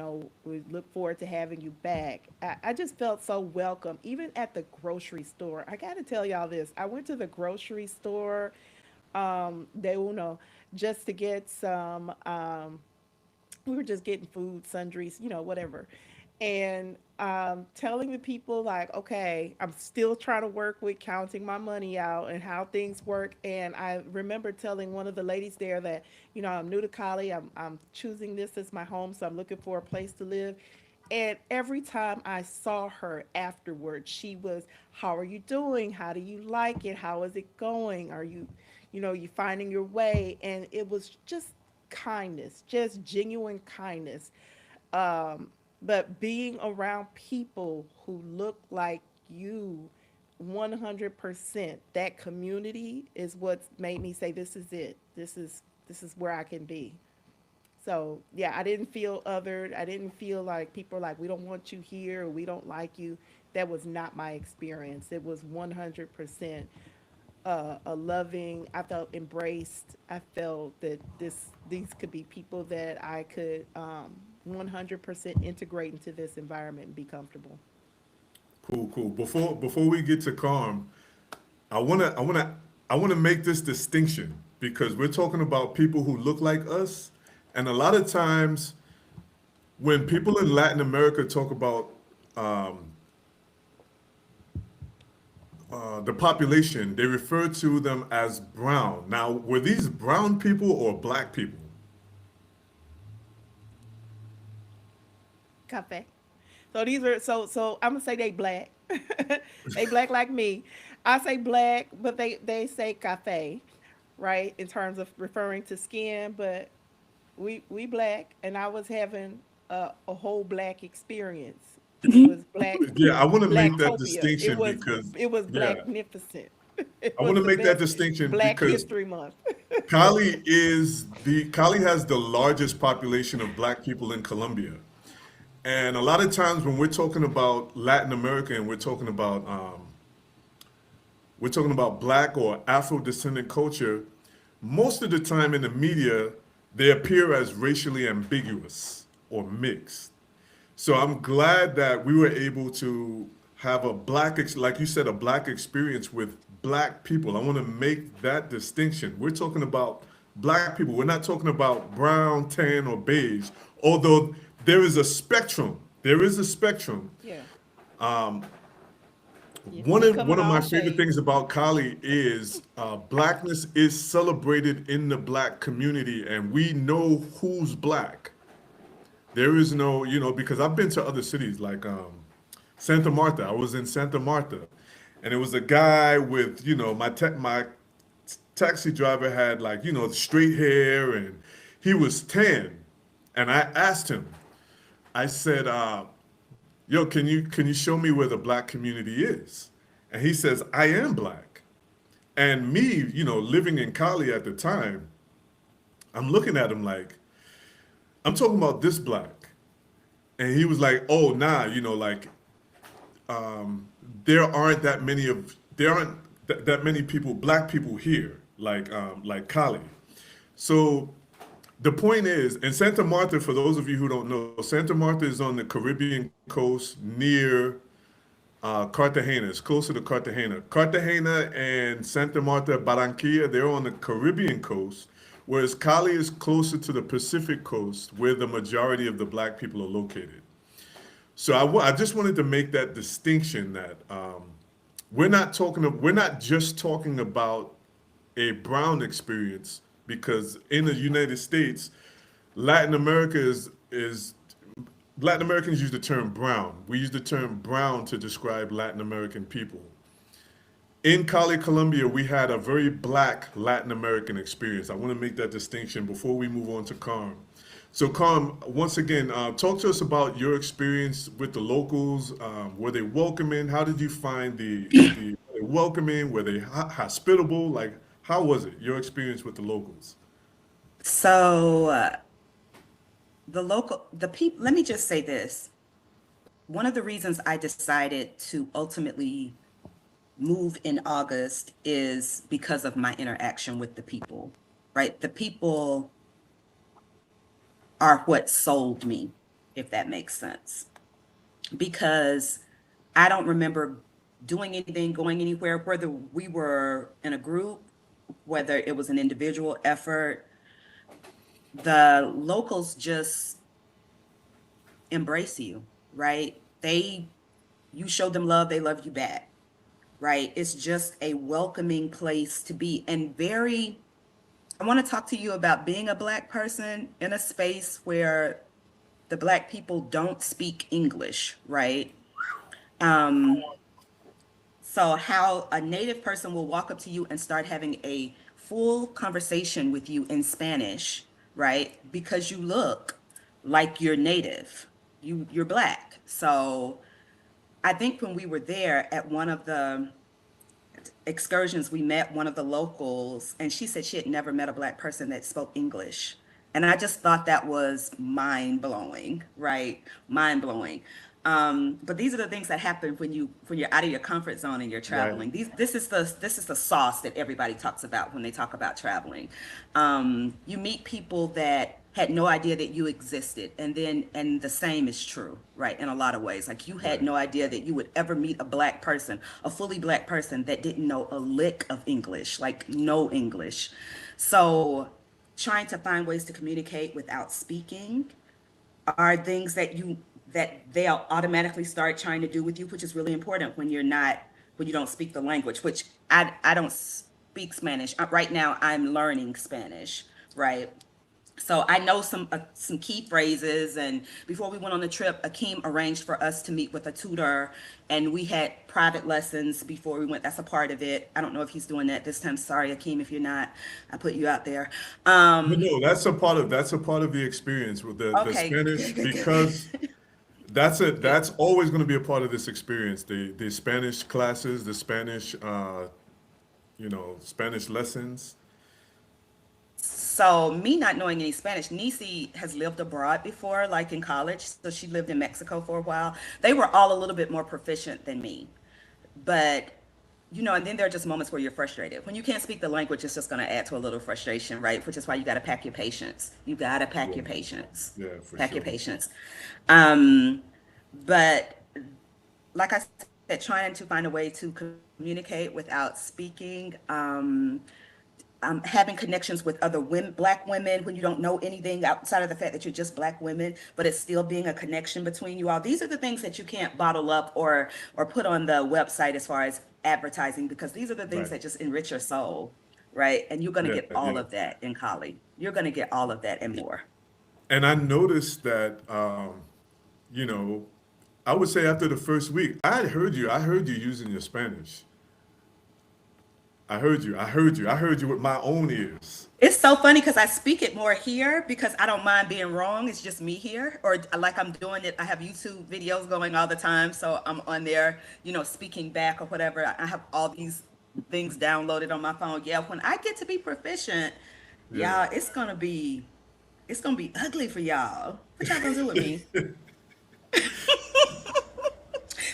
look forward to having you back. I just felt so welcome, even at the grocery store. I got to tell y'all this. I went to the grocery store, de uno, just to get some we were just getting food, sundries, whatever. And telling the people, like, okay, I'm still trying to work with counting my money out and how things work. And I remember telling one of the ladies there that, I'm new to Cali. I'm choosing this as my home, so I'm looking for a place to live. And every time I saw her afterwards, she was, how are you doing? How do you like it? How is it going? Are you finding your way? And it was just kindness, just genuine kindness. But being around people who look like you 100%, that community is what made me say, this is it. This is where I can be. So yeah, I didn't feel othered. I didn't feel like people are like, we don't want you here, or we don't like you. That was not my experience. It was 100% a loving. I felt embraced. I felt that these could be people that I could 100% integrate into this environment and be comfortable. Cool, cool. Before we get to Carm, I wanna make this distinction because we're talking about people who look like us, and a lot of times when people in Latin America talk about the population, they refer to them as brown. Now, were these brown people or black people? Cafe. So these are so I'm gonna say they black. They black like me. I say black, but they say cafe, right? In terms of referring to skin, but we black, and I was having a whole black experience. It was Yeah, I want to make that blacktopia. It distinction was because it was yeah, blacknificent. It I want was to the make that best distinction Black because History Month. Cali has the largest population of black people in Colombia. And a lot of times when we're talking about Latin America and we're talking about black or Afro descendant culture, most of the time in the media they appear as racially ambiguous or mixed. So I'm glad that we were able to have like you said, a black experience with black people. I want to make that distinction. We're talking about black people. We're not talking about brown, tan, or beige. Although there is a spectrum. There is a spectrum. Yeah, yeah. One We of come in one of all my favorite things shades. about Cali is blackness is celebrated in the black community, and we know who's black. There is no, because I've been to other cities like Santa Marta. I was in Santa Marta, and it was a guy with, my taxi driver had like, straight hair, and he was tan. And I asked him, I said, "Yo, can you show me where the black community is?" And he says, "I am black." And me, living in Cali at the time, I'm looking at him like, I'm talking about this black. And he was like, "Oh, nah, like there aren't that many people, black people here, like Cali." So the point is, in Santa Marta, for those of you who don't know, Santa Marta is on the Caribbean coast near Cartagena. It's closer to Cartagena. Cartagena and Santa Marta, Barranquilla, they're on the Caribbean coast, whereas Cali is closer to the Pacific coast, where the majority of the black people are located. So I just wanted to make that distinction that we're not just talking about a brown experience because in the United States, Latin America is Latin Americans use the term brown. We use the term brown to describe Latin American people. In Cali, Colombia, we had a very black Latin American experience. I want to make that distinction before we move on to Carm. So, Carm, once again, talk to us about your experience with the locals. Were they welcoming? How did you find were they welcoming? Were they hospitable? Like, how was it? Your experience with the locals? So the people, let me just say this. One of the reasons I decided to ultimately move in August is because of my interaction with the people, right? The people are what sold me, if that makes sense. Because I don't remember doing anything, going anywhere, whether we were in a group, whether it was an individual effort. The locals just embrace you, right? You show them love, they love you back, right? It's just a welcoming place to be. And I want to talk to you about being a Black person in a space where the Black people don't speak English, right? Um, so how a native person will walk up to you and start having a full conversation with you in Spanish, right? Because you look like you're native. You're Black. So I think when we were there at one of the excursions, we met one of the locals, and she said she had never met a Black person that spoke English. And I just thought that was mind blowing, right? Mind blowing. But these are the things that happen when you're out of your comfort zone and you're Right. traveling. This is the sauce that everybody talks about when they talk about traveling. You meet people that had no idea that you existed, and the same is true, right? In a lot of ways, like you had Right. no idea that you would ever meet a Black person, a fully Black person that didn't know a lick of English, like no English. So trying to find ways to communicate without speaking are things that they'll automatically start trying to do with you, which is really important when you don't speak the language, which I don't speak Spanish. Right now I'm learning Spanish, right? So I know some key phrases, and before we went on the trip, Akeem arranged for us to meet with a tutor, and we had private lessons before we went. That's a part of it. I don't know if he's doing that this time. Sorry, Akeem, if you're not, I put you out there. No, Um, no, that's a part of the experience with the okay, Spanish good, good, because good. Yeah. that's always going to be a part of this experience. The Spanish classes, the Spanish Spanish lessons. So me not knowing any Spanish, Nisi has lived abroad before, like in college. So she lived in Mexico for a while. They were all a little bit more proficient than me. But and then there are just moments where you're frustrated. When you can't speak the language, it's just going to add to a little frustration, right? Which is why you got to pack your patience. You got to pack Yeah, your patience. yeah, for Pack your sure. patience. Um, but like I said, trying to find a way to communicate without speaking. Having connections with other women, Black women, when you don't know anything outside of the fact that you're just Black women, but it's still being a connection between you all. These are the things that you can't bottle up or put on the website as far as advertising, because these are the things Right. that just enrich your soul, right? And you're going to Yeah, get all yeah. of that in Cali. You're going to get all of that and more. And I noticed that you know, I would say after the first week, I heard you using your Spanish. I heard you with my own ears. It's so funny because I speak it more here because I don't mind being wrong. It's just me here. Or like I'm doing it, I have YouTube videos going all the time. So I'm on there, speaking back or whatever. I have all these things downloaded on my phone. Yeah, when I get to be proficient, Yeah. y'all, it's gonna be ugly for y'all. What y'all gonna do with me?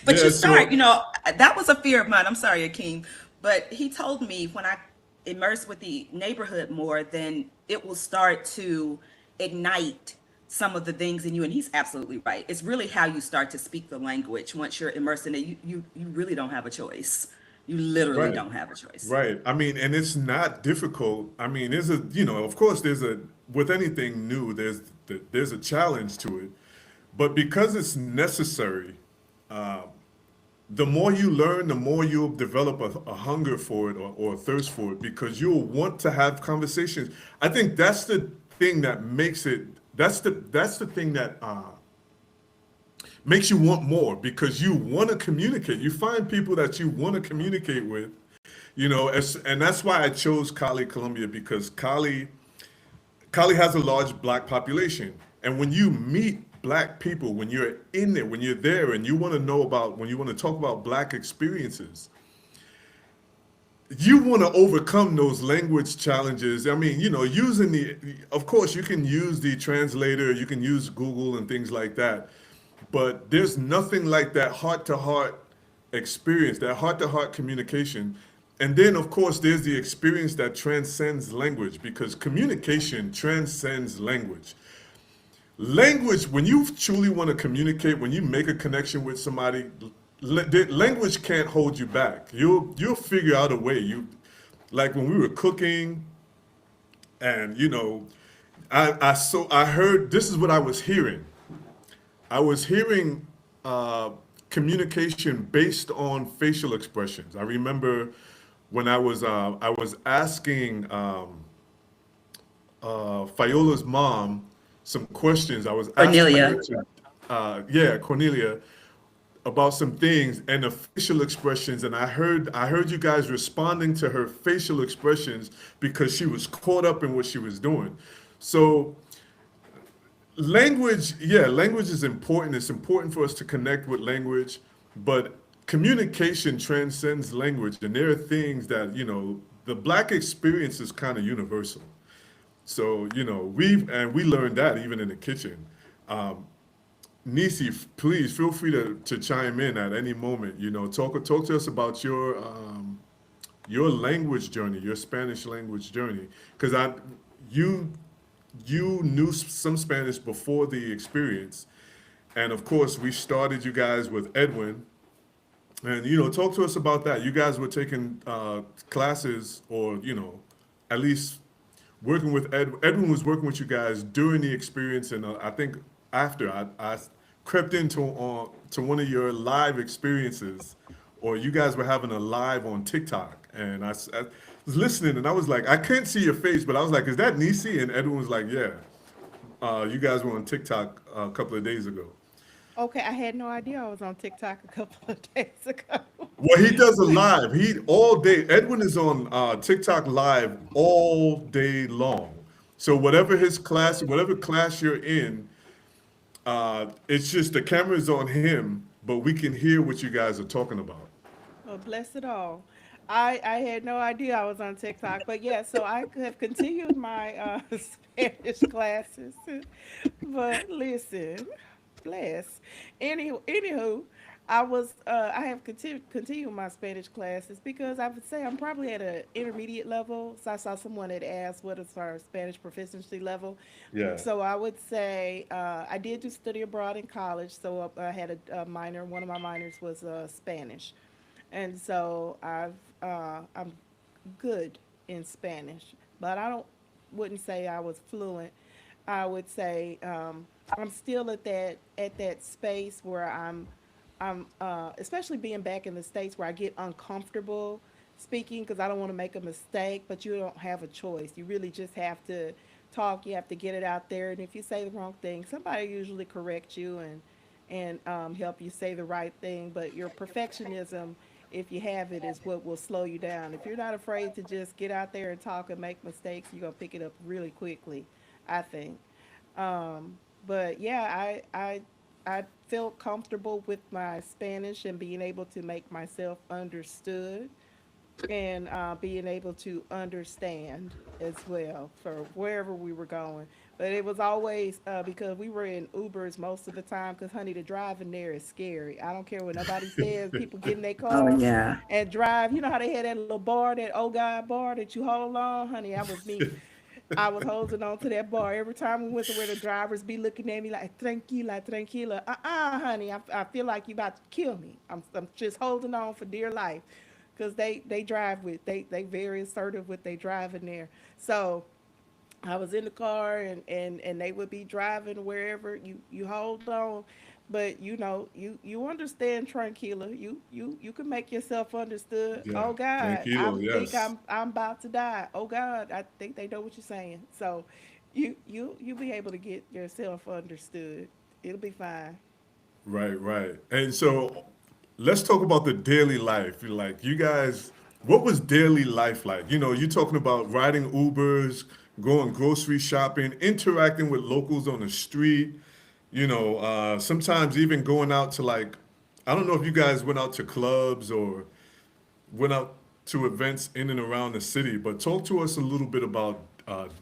But you Yeah, start, so that was a fear of mine. I'm sorry, Akeem. But he told me when I immerse with the neighborhood more, then it will start to ignite some of the things in you. And he's absolutely right. It's really how you start to speak the language. Once you're immersed in it, you really don't have a choice. You literally right. don't have a choice. Right. I mean, and it's not difficult. I mean, of course, with anything new, there's a challenge to it. But because it's necessary, the more you learn, the more you'll develop a hunger for it, or a thirst for it, because you'll want to have conversations. I think that's the thing that makes it. That's the thing that makes you want more, because you want to communicate. You find people that you want to communicate with, and that's why I chose Cali, Colombia, because Cali has a large black population. And when you meet black people, when you're in there, when you're there, and you want to know about, when you want to talk about black experiences, you want to overcome those language challenges. I mean, using of course, you can use the translator, you can use Google and things like that. But there's nothing like that heart to heart experience, that heart to heart communication. And then, of course, there's the experience that transcends language, because communication transcends language. Language, when you truly want to communicate, when you make a connection with somebody, the language can't hold you back. You'll figure out a way. Like when we were cooking, and I heard, this is what I was hearing. I was hearing communication based on facial expressions. I remember when I was asking Fiola's mom some questions. I was asking her Cornelia. yeah, Cornelia, about some things and the facial expressions, and I heard you guys responding to her facial expressions because she was caught up in what she was doing. So language, yeah, language is important. It's important for us to connect with language, but communication transcends language, and there are things that, the black experience is kind of universal. So, we learned that even in the kitchen. Nisi, please feel free to chime in at any moment. Talk to us about your language journey, your Spanish language journey, because you you knew some Spanish before the experience, and of course we started you guys with Edwin, and talk to us about that. You guys were taking classes, or at least working with Edwin was working with you guys during the experience, and I think after I crept into to one of your live experiences, or you guys were having a live on TikTok, and I was listening, and I was like, I can't see your face, but I was like, is that Nisi? And Edwin was like, yeah. You guys were on TikTok a couple of days ago. Okay, I had no idea I was on TikTok a couple of days ago. Well, he does a live. He all day. Edwin is on TikTok live all day long. So whatever class you're in, it's just the camera's on him, but we can hear what you guys are talking about. Well, bless it all. I had no idea I was on TikTok, but yeah, so I have continued my Spanish classes. But listen, bless. Anywho, I have continued my Spanish classes because I would say I'm probably at an intermediate level. So I saw someone had asked what is our Spanish proficiency level. Yeah. So I would say I did do study abroad in college. So I had a minor. One of my minors was Spanish, and so I'm good in Spanish, but I don't wouldn't say I was fluent. I would say I'm still at that space where I'm especially being back in the states where I get uncomfortable speaking because I don't want to make a mistake, but you don't have a choice. You really just have to talk. You have to get it out there, and if you say the wrong thing, somebody usually correct you and help you say the right thing. But your perfectionism, if you have it, is what will slow you down. If you're not afraid to just get out there and talk and make mistakes, you're gonna pick it up really quickly, I think. But yeah, I felt comfortable with my Spanish and being able to make myself understood and being able to understand as well for wherever we were going. But it was always because we were in Ubers most of the time. Because honey, the driving there is scary. I don't care what nobody says. People get in their Oh car yeah. and drive. You know how they had that little bar, that old guy bar that you hold on, honey. That was me. I was holding on to that bar every time we went somewhere. The drivers be looking at me like tranquila, tranquila. Honey, I feel like you about to kill me. I'm just holding on for dear life because they drive with they very assertive with they driving there. So I was in the car and they would be driving wherever you hold on, but you understand Tranquila. You can make yourself understood. Yeah. Oh God, I Tranquilo, think yes. I'm about to die. Oh God, I think they know what you're saying. So you be able to get yourself understood. It'll be fine. Right, right. And so let's talk about the daily life. Like you guys, what was daily life like? You're talking about riding Ubers, going grocery shopping, interacting with locals on the street, sometimes even going out to like, I don't know if you guys went out to clubs or went out to events in and around the city, but talk to us a little bit about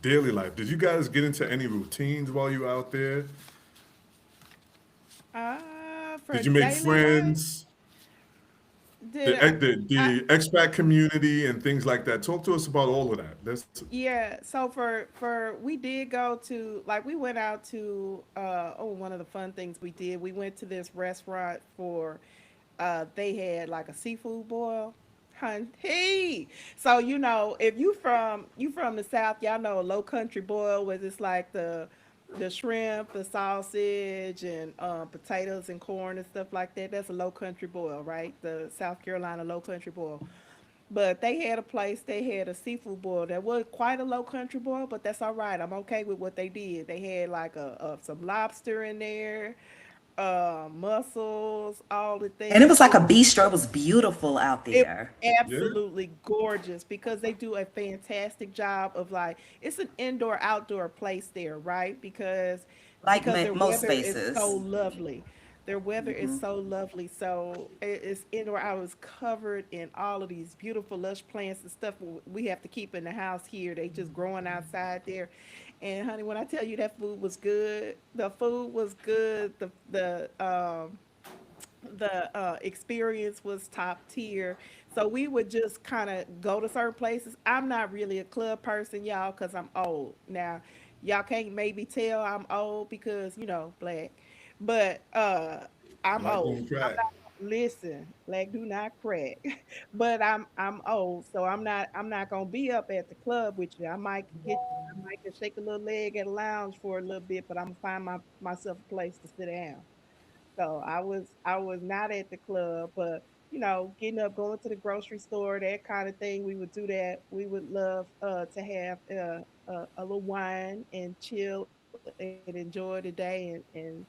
daily life. Did you guys get into any routines while you were out there? For Did you make daily life, friends? did I? I The expat community and things like that. Talk to us about all of that. That's Yeah, so for we did go to, like, we went out to one of the fun things we did. We went to this restaurant for they had like a seafood boil. Hey, so if you from the south, y'all know a low country boil where it's like the shrimp, the sausage, and potatoes and corn and stuff like that. That's a low country boil, right? The South Carolina low country boil. But they had a place, they had a seafood boil that was quite a low country boil, but that's all right. I'm okay with what they did. They had like some lobster in there, mussels, all the And it things. was like a bistro. It was beautiful out It there. yeah. absolutely gorgeous because they do a fantastic job of, like, it's an indoor outdoor place there, right? Like Because their most weather is so spaces. lovely. Their weather is so lovely. So it's indoor out, is covered in all of these beautiful lush plants and stuff we have to keep in the house here. They just growing outside there. And honey, when I tell you that food was good, the food was good. The experience was top tier. So we would just kind of go to certain places. I'm not really a club person, y'all, because I'm old. Now, y'all can't maybe tell I'm old because, black. But I'm Black old. don't I'm crack. not, listen, black do not crack. But I'm old, so I'm not gonna be up at the club with you. I might can shake a little leg at a lounge for a little bit, but I'm gonna find myself a place to sit down. So I was not at the club, but getting up, going to the grocery store, that kind of thing. We would do that. We would love to have a little wine and chill and enjoy the day and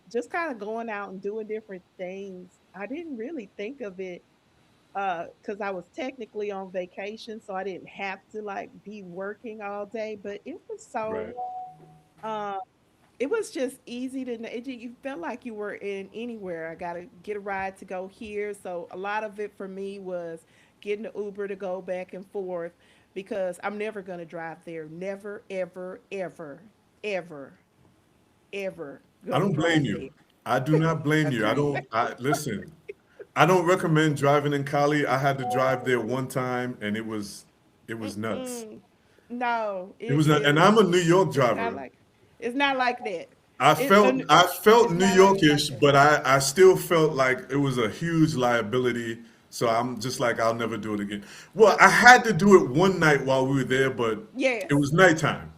just kind of going out and doing different things. I didn't really think of it because I was technically on vacation, so I didn't have to like be working all day. But Right. uh, it was just easy to you felt like you were in anywhere. I got to get a ride to go here. So a lot of it for me was getting the Uber to go back and forth because I'm never going to drive there. Never, ever, ever, ever, ever I going to don't blame drive you. there. I do not blame you. I Agreed. don't. I listen. I don't recommend driving in Cali. I had to drive there one time, and it was nuts. Mm-mm. No, It was not, and I'm a New York it's not driver. like it's not like that. I felt It's New not really like Yorkish, that. but I still felt like it was a huge liability. So I'm just like, I'll never do it again. Well, I had to do it one night while we were there, but it Yes. was nighttime.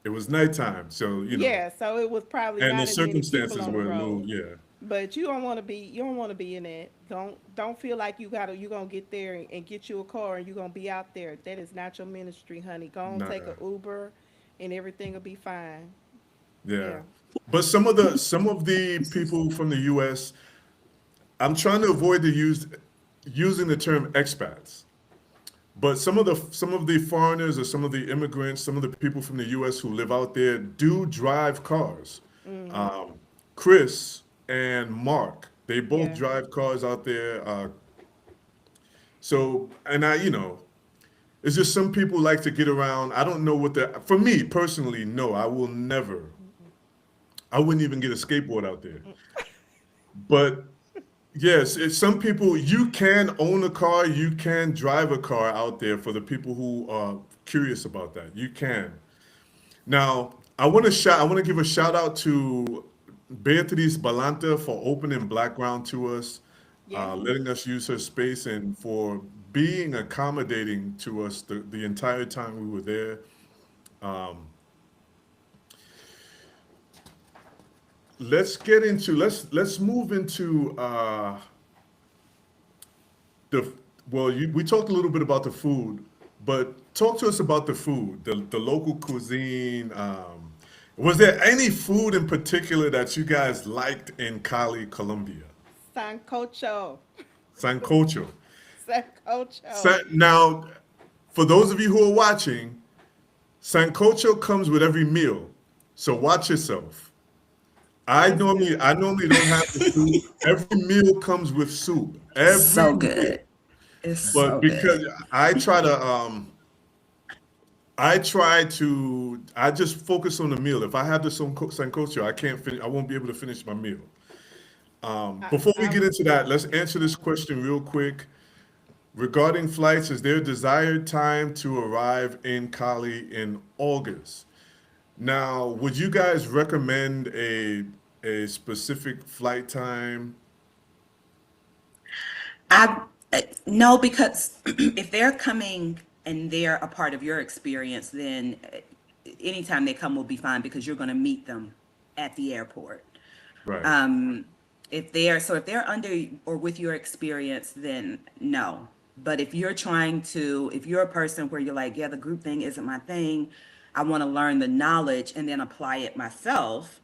It was nighttime, so Yeah, so it was probably and the not as many people circumstances on the were a little, road. yeah, But you don't want to be in that. Don't feel like you're gonna get there and get you a car and you're gonna be out there. That is not your ministry, honey. Go and take a nah, Uber and everything will be fine. yeah. Yeah. But some of the people from the U.S. I'm trying to avoid using the term expats. But some of the foreigners or some of the immigrants, some of the people from the U.S. who live out there do drive cars. Mhm. Um, Chris and Mark, they both Yeah. drive cars out there. So, and it's just some people like to get around. I don't know what the. For me personally, no, I will never. Mm-mm. I wouldn't even get a skateboard out there. Mm. But yes, some people, you can own a car, you can drive a car out there for the people who are curious about that. You can. Now, I want to give a shout out to Beatriz Balanta for opening Blackground to us, Yes. letting us use her space and for being accommodating to us the entire time we were there. Let's move into the we talked a little bit about the food, but talk to us about the food, the local cuisine. Was there any food in particular that you guys liked in Cali, Colombia? Sancocho. Sancocho. Sancocho. Now, for those of you who are watching, sancocho comes with every meal, so watch yourself. That's I good. normally don't have the soup. Every meal comes with soup. Every So meal. good. It's But so good. because I try to I just focus on the meal. If I have the sancocho, I can't finish. I won't be able to finish my meal. Before we I get into that, let's answer this question real quick. Regarding flights, is there a desired time to arrive in Cali in August? Now, would you guys recommend a specific flight time? I no, because if they're coming and they're a part of your experience, then anytime they come will be fine because you're going to meet them at the airport. Right. Um, if they're under or with your experience, then no. But if you're a person where you're like, yeah, the group thing isn't my thing, I want to learn the knowledge and then apply it myself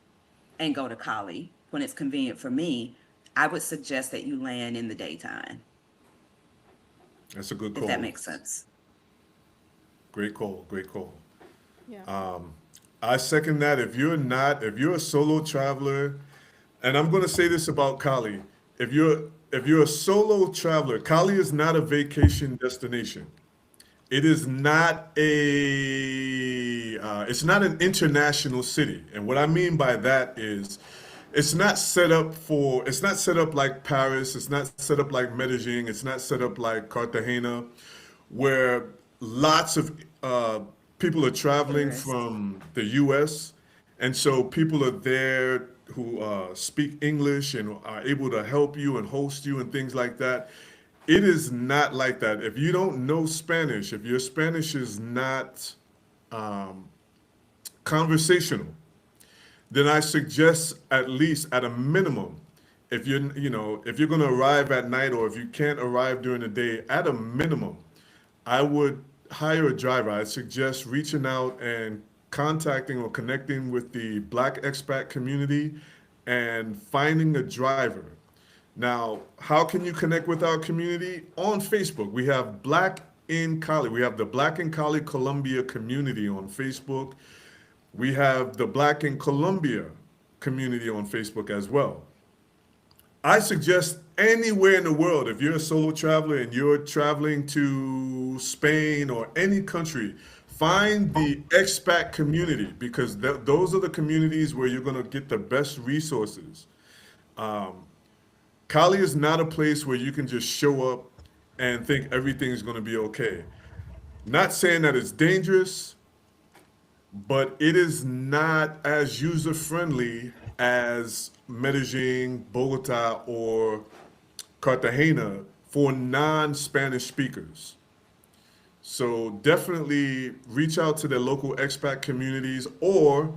and go to Cali when it's convenient for me, I would suggest that you land in the daytime, That's a good if that call. makes sense. Great call. Great call. yeah. I second that. If you're a solo traveler, and I'm going to say this about Cali, if you're a solo traveler, Cali is not a vacation destination. It is not it's not an international city. And what I mean by that is it's not set up like Paris, it's not set up like Medellin, it's not set up like Cartagena, where lots of people are traveling Tourist. from the US. And so people are there who speak English and are able to help you and host you and things like that. It is not like that. If you don't know Spanish, if your Spanish is not conversational, then I suggest at least at a minimum, if you're going to arrive at night or if you can't arrive during the day, at a minimum, I would hire a driver. I suggest reaching out and contacting or connecting with the Black expat community and finding a driver. Now, how can you connect with our community? On Facebook. We have Black in Cali. We have the Black in Cali Colombia community on Facebook. We have the Black in Colombia community on Facebook as well. I suggest anywhere in the world, if you're a solo traveler and you're traveling to Spain or any country, find the expat community because those are the communities where you're going to get the best resources. Cali is not a place where you can just show up and think everything's going to be okay. Not saying that it's dangerous, but it is not as user friendly as Medellin, Bogota, or Cartagena for non Spanish speakers. So definitely reach out to their local expat communities, or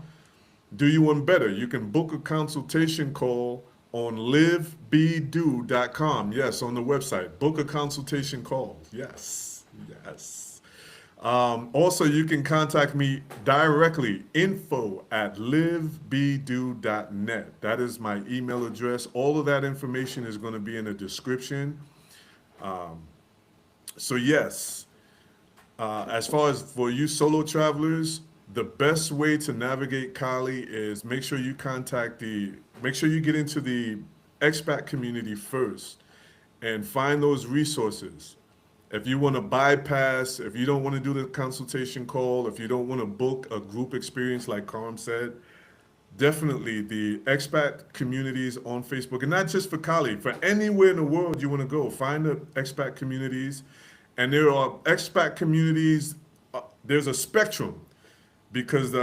do you one better? You can book a consultation call on livebedo.com. Yes, on the website. Book a consultation call. Yes, yes. Also, you can contact me directly, info@livebedo.net. That is my email address. All of that information is going to be in the description. So, yes, as far as for you solo travelers, the best way to navigate Cali is make sure you get into the expat community first and find those resources. If you want to bypass, if you don't want to do the consultation call, if you don't want to book a group experience like Carm said, definitely the expat communities on Facebook, and not just for Cali, for anywhere in the world you want to go, find the expat communities. And there are expat communities, there's a spectrum because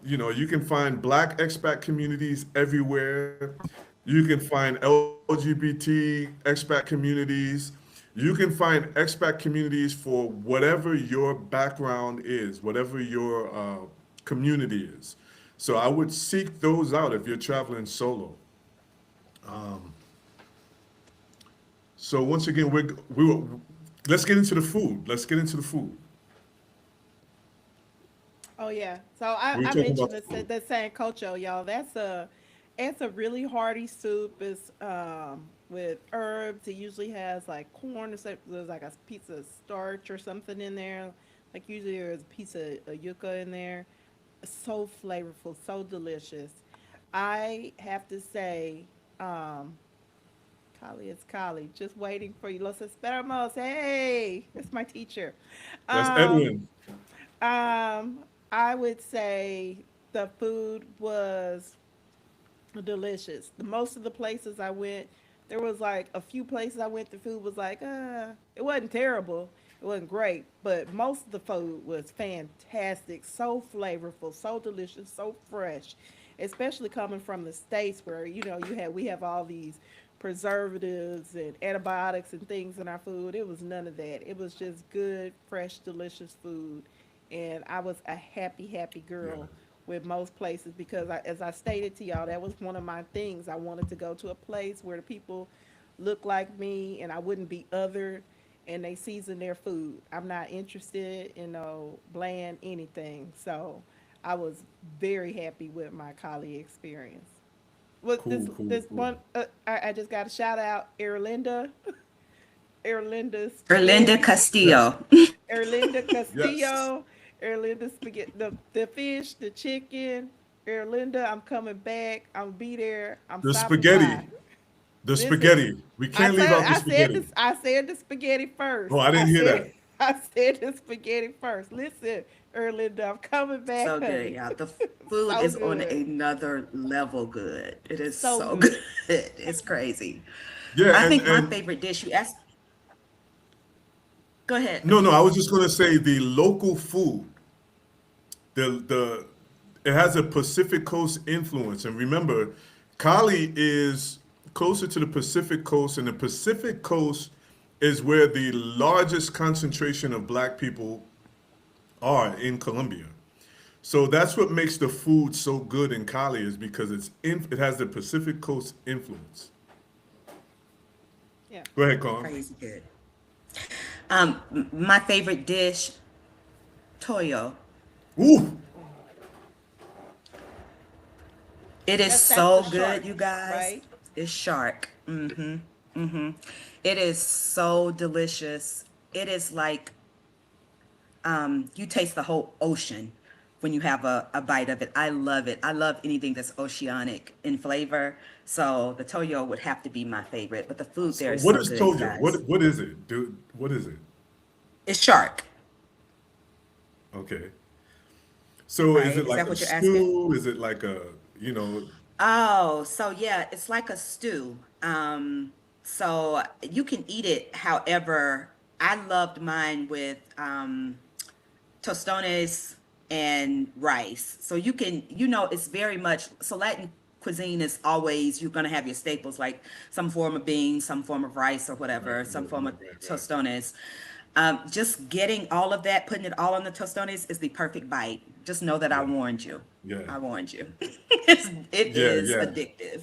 you can find Black expat communities everywhere. You can find LGBT expat communities. You can find expat communities for whatever your background is, whatever your community is. So I would seek those out if you're traveling solo. So once again, let's get into the food. Let's get into the food. Oh yeah. So We're I talking mentioned about food. the sancocho, y'all. It's a really hearty soup. It's with herbs. It usually has like corn or something. There's like a piece of starch or something in there. Like usually there's a piece of yucca in there. So flavorful, so delicious. I have to say, um, Kali is Kali, just waiting for you. Los esperamos. Hey, it's my teacher. That's Um, Edwin. I would say the food was delicious. The most of the places I went, there was like a few places I went. The food was like, it wasn't terrible. It wasn't great, but most of the food was fantastic. So flavorful, so delicious, so fresh. Especially coming from the states where we have all these preservatives and antibiotics and things in our food. It was none of that. It was just good, fresh, delicious food, and I was a happy, happy Yeah. girl with most places because as I stated to y'all, that was one of my things. I wanted to go to a place where the people look like me and I wouldn't be othered and they season their food. I'm not interested in no bland anything. So I was very happy with my Cali experience. With Cool, cool, this cool. one, I just got a shout out, Erlinda, Erlinda Erlinda spaghetti. Yes. Castillo. Erlinda Yes. Castillo, Erlinda spaghetti, the fish, the chicken. Erlinda, I'm coming back. I'm be there. I'm The stopping by. spaghetti. The Listen, spaghetti. We can't leave out the spaghetti. I said the spaghetti Oh, first. I didn't hear that. I said the spaghetti first. Listen, Erlinda, I'm coming back, So good, honey. y'all. The food So is on good, another level good. It is so so good. good. It's crazy. Yeah, I think my and favorite dish, you asked, go ahead. no, no, I was just gonna say the local food, the it has a Pacific Coast influence. And remember, Cali is closer to the Pacific Coast, and the Pacific Coast is where the largest concentration of black people are in Colombia. So that's what makes the food so good in Cali is because it has the Pacific Coast influence. Yeah. Go ahead, Carm. Crazy good. My favorite dish, toyo. Ooh, It is That's the so good, shark, you guys. right? It's shark. It is so delicious. It is like you taste the whole ocean when you have a bite of it. I love it. I love anything that's oceanic in flavor. So the toyo would have to be my favorite. But the food so there is what so is good, you Toyo? guys. What is it, dude? What is it? It's shark, Okay. So is right? it Is like that a what you're asking? stew? Is it like a, you know, Oh, so yeah, it's like a stew. So you can eat it however. I loved mine with tostones and rice. So you can, it's very much, so Latin cuisine is always, you're going to have your staples like some form of beans, some form of rice or right, whatever, some right, form right, of right, right. tostones. Just getting all of that, putting it all on the tostones is the perfect bite. Just know that I Yeah, warned you. yeah, I warned you. It yeah, is yeah. addictive.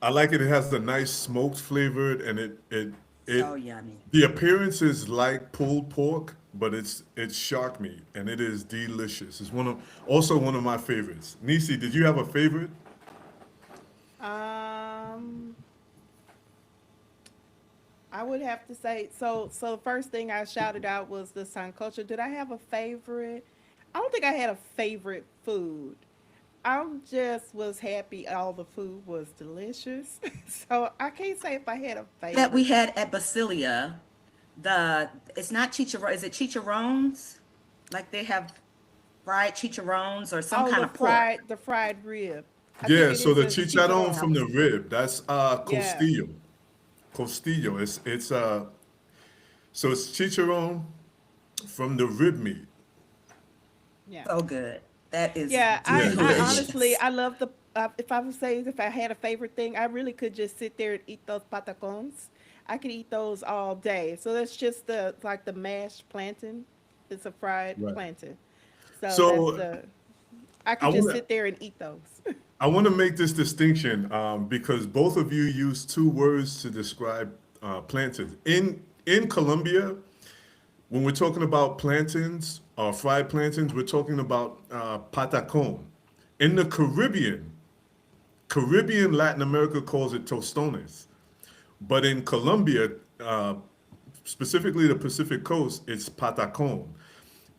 I like it. It has a nice smoked flavored, and it So yummy. the appearance is like pulled pork, but it's shark meat, and it is delicious. It's also one of my favorites. Nisi, did you have a favorite? Um, I would have to say so. So the first thing I shouted out was the sancocho. Did I have a favorite? I don't think I had a favorite food. I just was happy all the food was delicious. So I can't say if I had a That we favorite. had at Basilia, it's not chicharron, is it chicharrones? Like they have fried chicharrones or some Oh, kind of pork. the fried rib. I think Yeah. it So is the a chicharron chicharron. from the rib, that's Yeah, costillo. Costillo. So it's chicharron from the rib meat. yeah. So good. That is Yeah, Yeah, I yeah, yeah. honestly, delicious. I love the. If I would say if I had a favorite thing, I really could just sit there and eat those patacons. I could eat those all day. So that's just the mashed plantain. It's a fried Right. plantain. So that's So the I I could just want to sit there and eat those. I want to make this distinction because both of you use two words to describe plantains. In Colombia, when we're talking about plantains or fried plantains, we're talking about patacon. In the Caribbean, Latin America calls it tostones. But in Colombia, uh, specifically the Pacific Coast, it's patacon.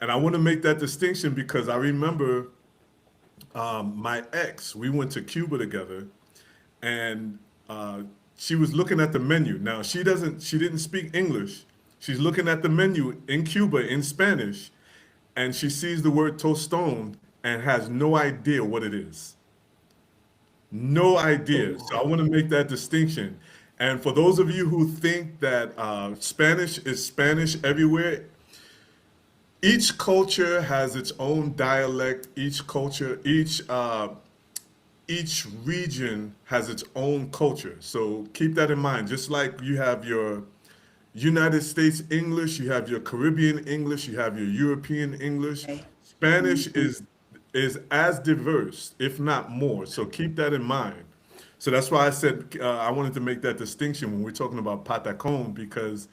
And I want to make that distinction because I remember my ex, we went to Cuba together, and she was looking at the menu. Now she didn't speak English. She's looking at the menu in Cuba in Spanish, and she sees the word tostone and has no idea what it is. No idea. So I want to make that distinction. And for those of you who think that Spanish is Spanish everywhere, each culture has its own dialect. Each region has its own culture. So keep that in mind. Just like you have your United States English, you have your Caribbean English, you have your European English. Okay. Spanish is as diverse, if not more. So keep that in mind. So that's why I said I wanted to make that distinction when we're talking about patacon because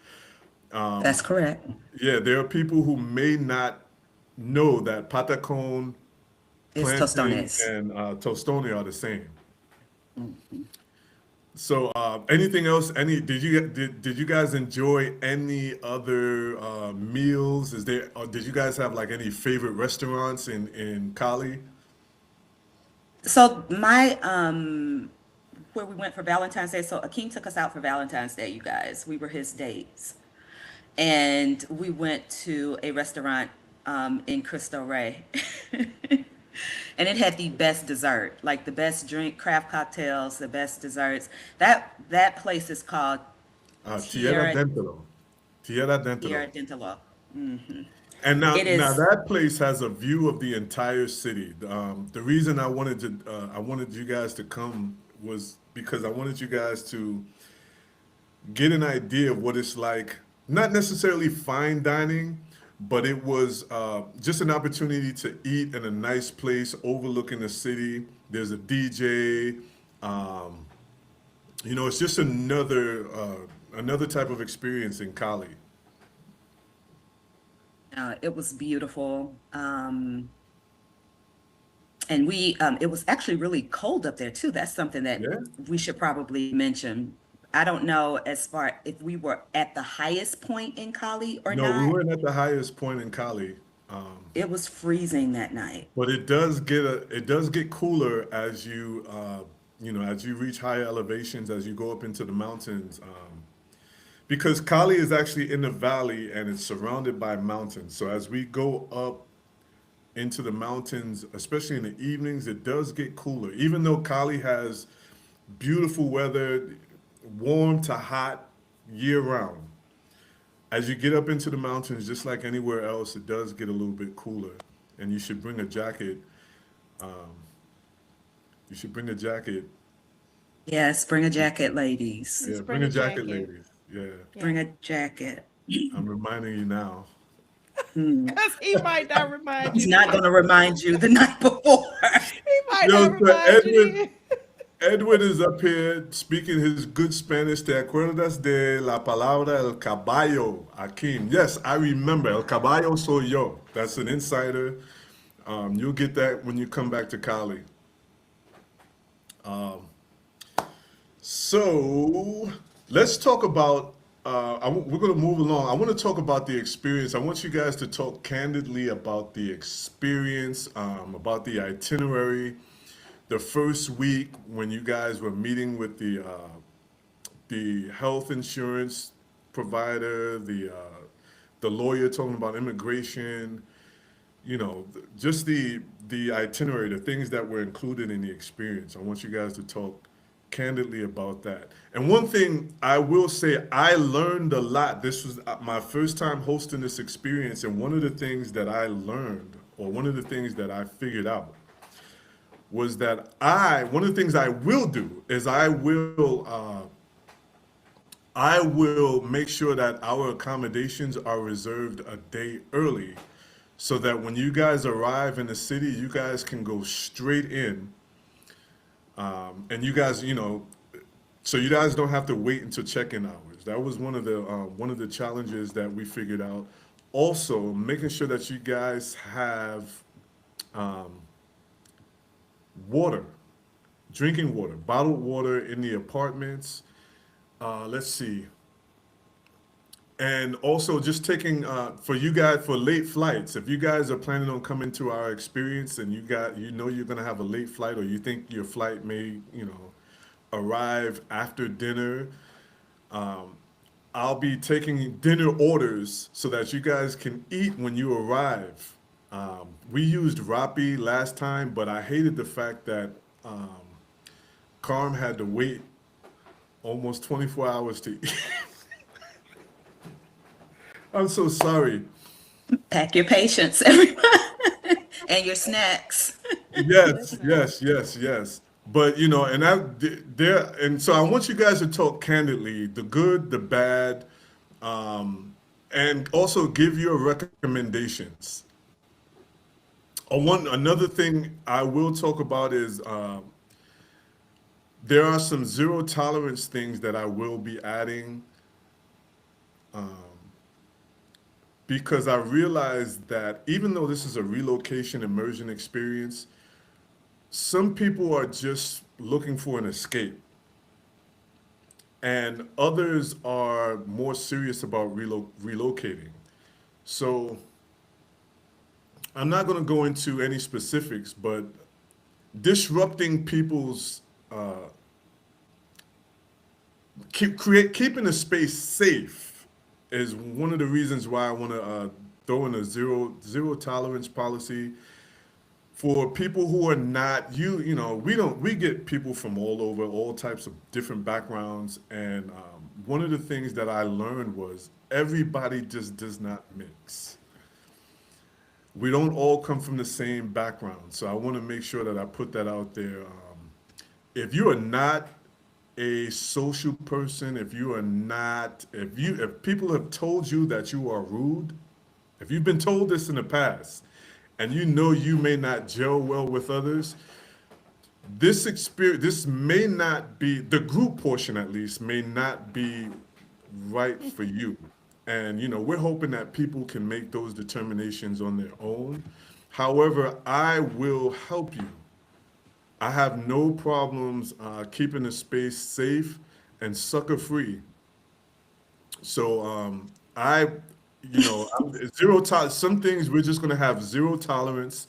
That's correct. yeah, there are people who may not know that patacon, It's plantain, tostones. and tostone are the same. So, anything else? Did you guys enjoy any other meals? Is there? Or did you guys have like any favorite restaurants in Cali? So my where we went for Valentine's Day. So Akeem took us out for Valentine's Day, you guys. We were his dates. And we went to a restaurant in Cristo Rey. And it had the best dessert, like the best drink, craft cocktails, the best desserts. That place is called Tierra Tierra Dentro. Tierra Tierra Dentro. Dentalo. And now, It now is that place has a view of the entire city. The reason I wanted you guys to come was because I wanted you guys to get an idea of what it's like, not necessarily fine dining, but it was just an opportunity to eat in a nice place overlooking the city. There's a DJ. Um, it's just another type of experience in Cali. it was beautiful. And it was actually really cold up there too. That's something that Yeah. we should probably mention. I don't know as far if we were at the highest point in Cali or No, we not. weren't at the highest point in Cali, It was freezing that night. but it does get cooler as as you reach higher elevations, as you go up into the mountains. Because Cali is actually in the valley and it's surrounded by mountains. So as we go up into the mountains, especially in the evenings, it does get cooler. Even though Cali has beautiful weather, warm to hot year round. As you get up into the mountains, just like anywhere else, it does get a little bit cooler. And you should bring a jacket. Um, you should bring a jacket. Yes, bring a jacket, ladies. Yeah, Just bring bring a a jacket, jacket. ladies. Yeah, Yeah. Bring a jacket. I'm reminding you now. Hmm. Because he might not remind He's you not then. going to remind you the night before. He might Yo, not so remind you then. Edwin is up here speaking his good Spanish. ¿Te acuerdas de la palabra el caballo, Akeem? Yes, I remember. El caballo soy yo. That's an insider. You'll get that when you come back to Cali. So let's talk about. We're going to move along. I want to talk about the experience. I want you guys to talk candidly about the experience, about the itinerary, the first week when you guys were meeting with the health insurance provider, the lawyer talking about immigration, just the itinerary, the things that were included in the experience. I want you guys to talk candidly about that. And one thing I will say, I learned a lot. This was my first time hosting this experience, and one of the things that I learned, or one of the things that I figured out, was that one of the things I will do is I will make sure that our accommodations are reserved a day early so that when you guys arrive in the city, you guys can go straight in, and you guys, so you guys don't have to wait until check-in hours. That was one of the challenges that we figured out. Also, making sure that you guys have water, drinking water, bottled water in the apartments. Let's see. And also just taking for you guys for late flights. If you guys are planning on coming to our experience and you're gonna have a late flight, or you think your flight may arrive after dinner, I'll be taking dinner orders so that you guys can eat when you arrive. We used Rappi last time, but I hated the fact that Carm had to wait almost 24 hours to eat. I'm so sorry. Pack your patience, everyone, and your snacks. Yes, Listen, yes, yes, yes. But and so I want you guys to talk candidly, the good, the bad, and also give your recommendations. Another thing I will talk about is there are some zero tolerance things that I will be adding, because I realized that even though this is a relocation immersion experience, some people are just looking for an escape, and others are more serious about relocating. So I'm not going to go into any specifics, but disrupting people's keeping the space safe is one of the reasons why I want to throw in a zero tolerance policy for people who are not we get people from all over, all types of different backgrounds, and one of the things that I learned was everybody just does not mix. We don't all come from the same background, so I want to make sure that I put that out there. If you are not a social person, if you are not, if people have told you that you are rude, if you've been told this in the past, and you may not gel well with others, this may not be, the group portion at least may not be right for you. And we're hoping that people can make those determinations on their own. However, I will help you. I have no problems keeping the space safe and sucker free. So zero tolerance. Some things we're just going to have zero tolerance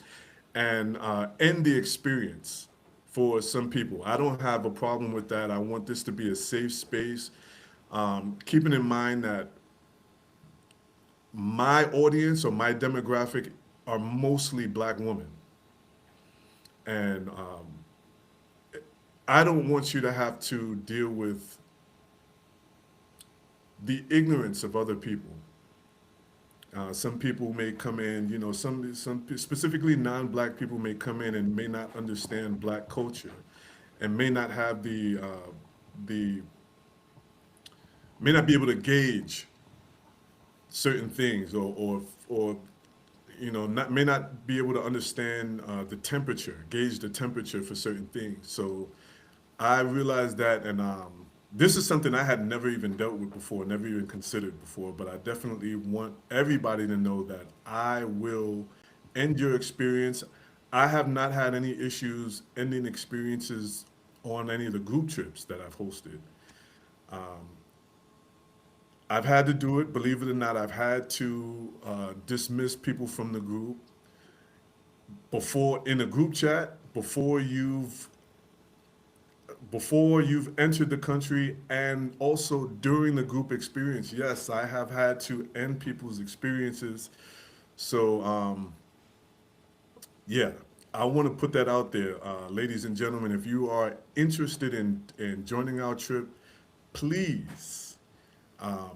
and end the experience for some people. I don't have a problem with that. I want this to be a safe space. Keeping in mind that my audience or my demographic are mostly black women. And I don't want you to have to deal with the ignorance of other people. Some people may come in, some specifically non-black people may come in and may not understand black culture, and may not have the may not be able to gauge certain things, or may not be able to understand the temperature, gauge the temperature for certain things. So I realized that, and this is something I had never even dealt with before, never even considered before, but I definitely want everybody to know that I will end your experience. I have not had any issues ending experiences on any of the group trips that I've hosted. I've had to do it, believe it or not. I've had to dismiss people from the group before, in a group chat, before you've entered the country, and also during the group experience. Yes, I have had to end people's experiences. So yeah, I want to put that out there, ladies and gentlemen. If you are interested in joining our trip, please.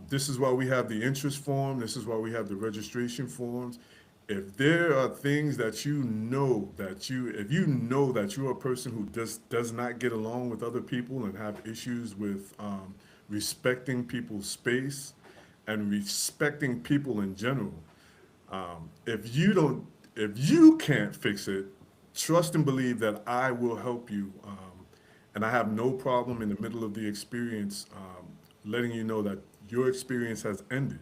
This is why we have the interest form. This is why we have the registration forms. If there are things that if you know that you're a person who does not get along with other people and have issues with respecting people's space and respecting people in general, If you don't, if you can't fix it, trust and believe that I will help you. And I have no problem in the middle of the experience letting you know that your experience has ended.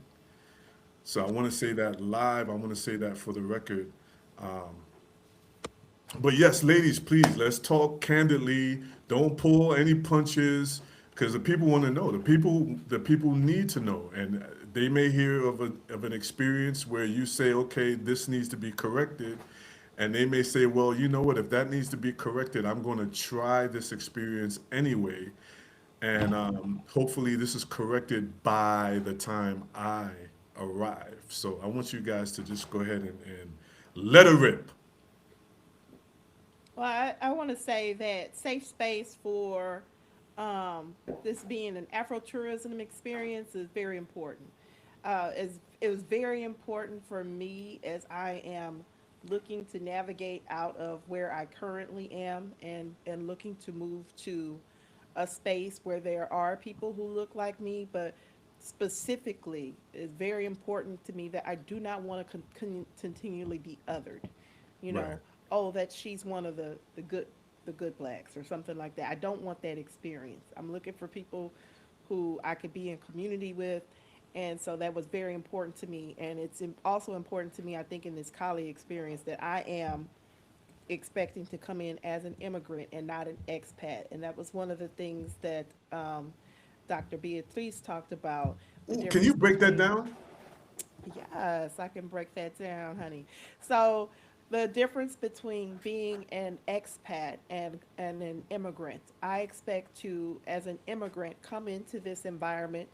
So I want to say that live. I want to say that for the record. But yes, ladies, please let's talk candidly. Don't pull any punches because the people want to know. The people need to know, and they may hear of an experience where you say, okay, this needs to be corrected, and they may say, well, you know what? If that needs to be corrected, I'm going to try this experience anyway, and hopefully this is corrected by the time I arrive. So I want you guys to just go ahead and let it rip. Well, I want to say that safe space for this being an Afro tourism experience is very important. It was very important for me as I am looking to navigate out of where I currently am and looking to move to a space where there are people who look like me, but specifically, it's very important to me that I do not want to continually be othered. You Right. know, oh, that she's one of the good blacks or something like that. I don't want that experience. I'm looking for people who I could be in community with. And so that was very important to me. And it's also important to me, I think, in this Cali experience that I am expecting to come in as an immigrant and not an expat. And that was one of the things that Dr. Beatrice talked about the Ooh, can you difference break that between. down? Yes, I can break that down, honey. So, the difference between being an expat and an immigrant. I expect to, as an immigrant, come into this environment,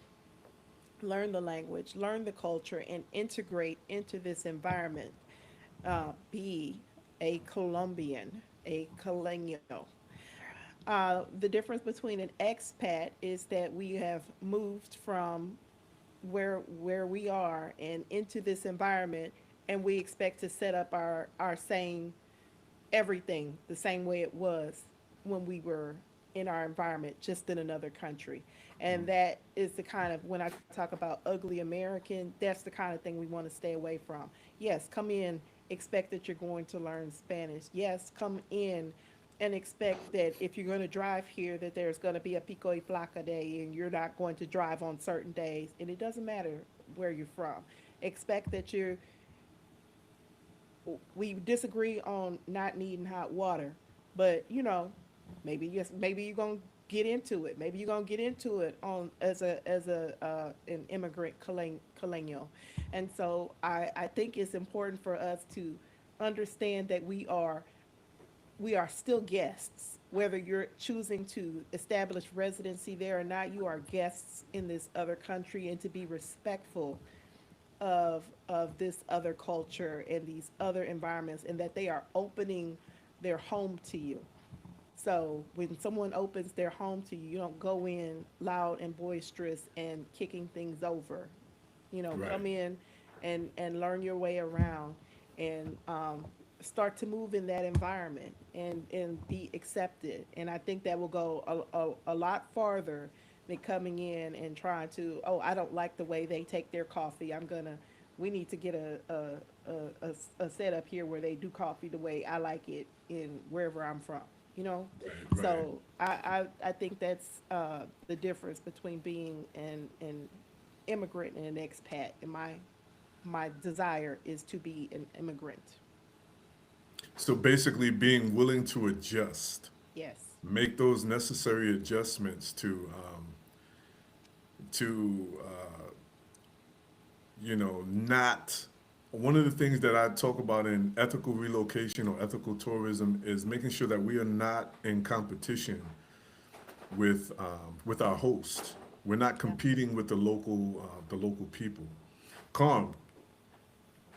learn the language, learn the culture, and integrate into this environment. Be a Colombian, a Caleño. The difference between an expat is that we have moved from where we are and into this environment, and we expect to set up our same everything the same way it was when we were in our environment, just in another country. And that is the kind of, when I talk about ugly American, that's the kind of thing we want to stay away from. Yes, come in, expect that you're going to learn Spanish. Yes, come in and expect that if you're going to drive here, that there's going to be a pico y placa day and you're not going to drive on certain days. And it doesn't matter where you're from. Expect that we disagree on not needing hot water, but maybe yes, maybe you're gonna get into it. Maybe you're gonna get into it on as a an immigrant colonial, and so I think it's important for us to understand that we are still guests. Whether you're choosing to establish residency there or not, you are guests in this other country, and to be respectful of this other culture and these other environments, and that they are opening their home to you. So when someone opens their home to you, you don't go in loud and boisterous and kicking things over. Right. Come in and learn your way around, and start to move in that environment and be accepted. And I think that will go a lot farther than coming in and trying to, oh, I don't like the way they take their coffee. We need to get a setup here where they do coffee the way I like it in wherever I'm from, you know? Right. So I think that's the difference between being an immigrant and an expat. And my desire is to be an immigrant. So basically, being willing to adjust, Yes. make those necessary adjustments to not. One of the things that I talk about in ethical relocation or ethical tourism is making sure that we are not in competition with our host. We're not Yeah. competing with the local people. Carm,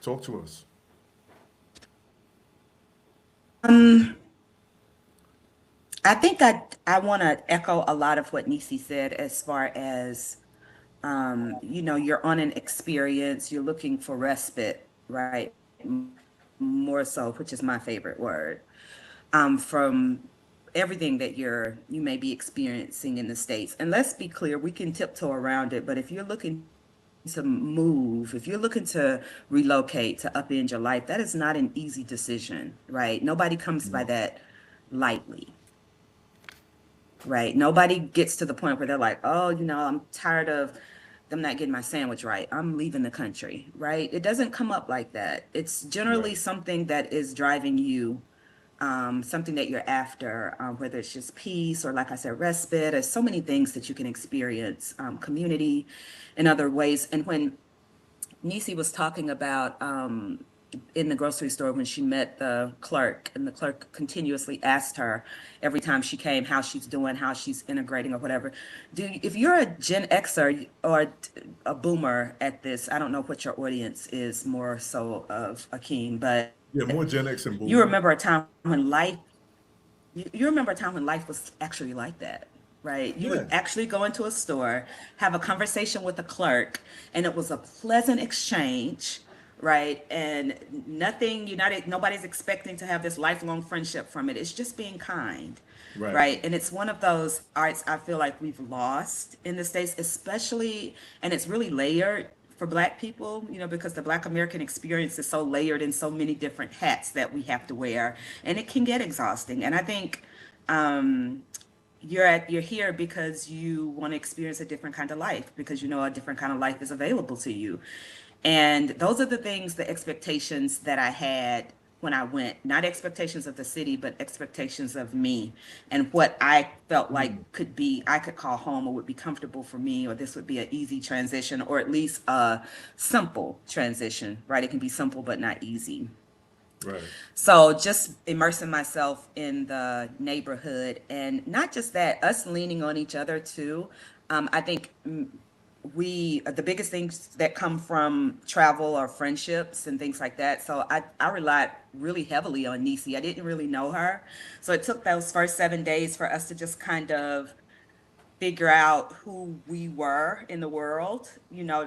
talk to us. I think I want to echo a lot of what Nisi said as far as you're on an experience, you're looking for respite, right? More so, which is my favorite word, from everything that you may be experiencing in the States. And let's be clear, we can tiptoe around it, but if you're looking for respite, to move, if you're looking to relocate to upend your life, that is not an easy decision, right? Nobody comes by No. that lightly, right? Nobody gets to the point where they're like, oh, I'm tired of them not getting my sandwich right. I'm leaving the country, right? It doesn't come up like that. It's generally Right. something that is driving you, something that you're after, whether it's just peace or, like I said, respite. There's so many things that you can experience, community in other ways. And when Nisi was talking about, in the grocery store when she met the clerk, and the clerk continuously asked her every time she came how she's doing, how she's integrating or whatever. If you're a Gen Xer or a boomer at this, I don't know what your audience is more so of, Akeem, but Yeah, more Gen you X and remember a Boomer. time when you remember a time when life was actually like that, right? You would Yeah. actually go into a store, have a conversation with a clerk, and it was a pleasant exchange, right? And nothing, nobody's expecting to have this lifelong friendship from it. It's just being kind, Right. right? And it's one of those arts I feel like we've lost in the States, especially, and it's really layered for Black people, because the Black American experience is so layered in so many different hats that we have to wear, and it can get exhausting. And I think, um, you're here because you want to experience a different kind of life, because a different kind of life is available to you. And those are the things, the expectations that I had when I went, not expectations of the city, but expectations of me and what I felt like I could call home, or would be comfortable for me, or this would be an easy transition, or at least a simple transition, right? It can be simple but not easy. Right. So just immersing myself in the neighborhood, and not just that, us leaning on each other too. I think, the biggest things that come from travel are friendships and things like that. So I relied really heavily on Nisi. I didn't really know her. So it took those first 7 days for us to just kind of figure out who we were in the world,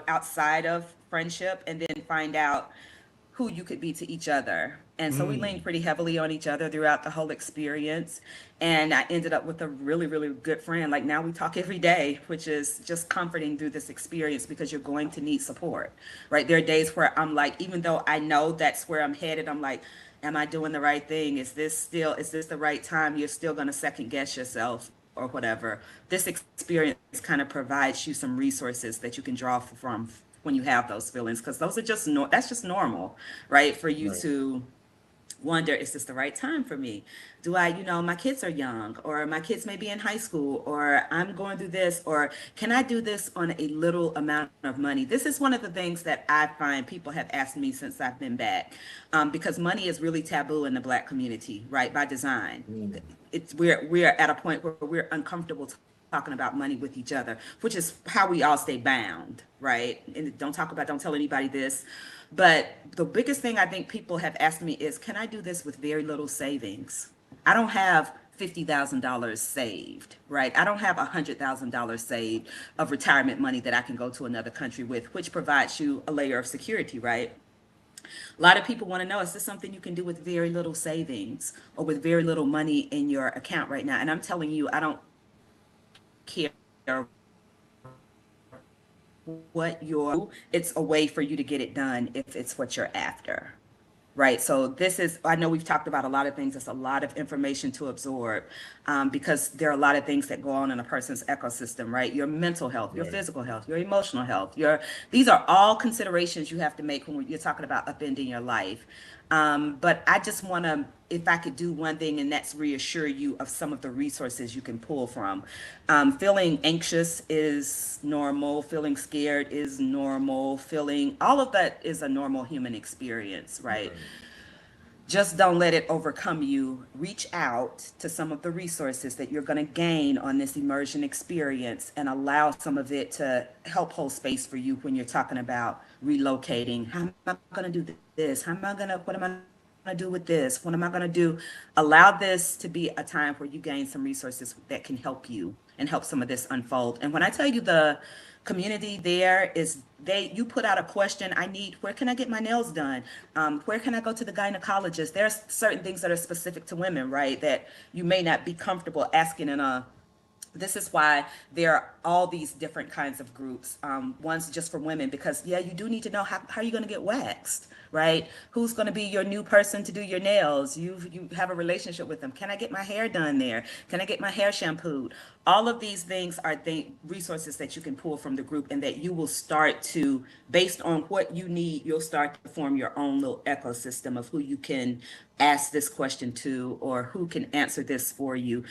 outside of friendship, and then find out who you could be to each other. And so we leaned pretty heavily on each other throughout the whole experience. And I ended up with a really, really good friend. Like, now we talk every day, which is just comforting through this experience, because you're going to need support, right? There are days where I'm like, even though I know that's where I'm headed, I'm like, am I doing the right thing? Is this the right time? You're still going to second guess yourself or whatever. This experience kind of provides you some resources that you can draw from when you have those feelings, because those are just that's just normal, right? For you Right. to wonder, is this the right time for me? Do I, my kids are young, or my kids may be in high school, or I'm going through this, or can I do this on a little amount of money? This is one of the things that I find people have asked me since I've been back, because money is really taboo in the Black community, right? By design. We're at a point where we're uncomfortable talking about money with each other, which is how we all stay bound, right? And don't tell anybody this. But the biggest thing I think people have asked me is, can I do this with very little savings? I don't have $50,000 saved, right? I don't have $100,000 saved of retirement money that I can go to another country with, which provides you a layer of security, right? A lot of people want to know, is this something you can do with very little savings, or with very little money in your account right now? And I'm telling you, I don't care what it's a way for you to get it done if it's what you're after. Right. So this is, I know we've talked about a lot of things. It's a lot of information to absorb, because there are a lot of things that go on in a person's ecosystem, right? Your mental health, your Right. physical health, your emotional health, these are all considerations you have to make when you're talking about upending your life. But I just want to, if I could do one thing, and that's reassure you of some of the resources you can pull from. Feeling anxious is normal. Feeling scared is normal. All of that is a normal human experience, right? Right. Just don't let it overcome you. Reach out to some of the resources that you're going to gain on this immersion experience, and allow some of it to help hold space for you when you're talking about relocating. How am I going to do this? What am I going to do with this? What am I going to do? Allow this to be a time where you gain some resources that can help you and help some of this unfold. And when I tell you, the community there is, you put out a question, where can I get my nails done, where can I go to the gynecologist? There's certain things that are specific to women, right, that you may not be comfortable asking in a This is why there are all these different kinds of groups. One's just for women because, yeah, you do need to know how are you going to get waxed, right? Who's going to be your new person to do your nails? You have a relationship with them. Can I get my hair done there? Can I get my hair shampooed? All of these things are resources that you can pull from the group, and that you will start to, based on what you need, you'll start to form your own little ecosystem of who you can ask this question to, or who can answer this for you,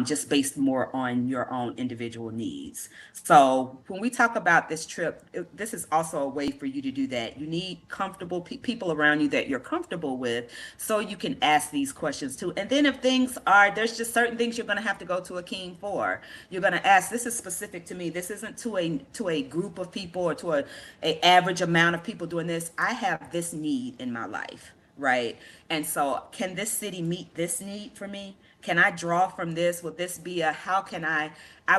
just based more on your own individual needs. So when we talk about this trip, this is also a way for you to do that. You need comfortable people around you that you're comfortable with, so you can ask these questions too. And then if there's just certain things you're going to have to go to Akeem for. You're going to ask, this is specific to me. This isn't to a group of people, or to a average amount of people doing this. I have this need in my life, right? And so, can this city meet this need for me? Can I draw from this? Will this be how can I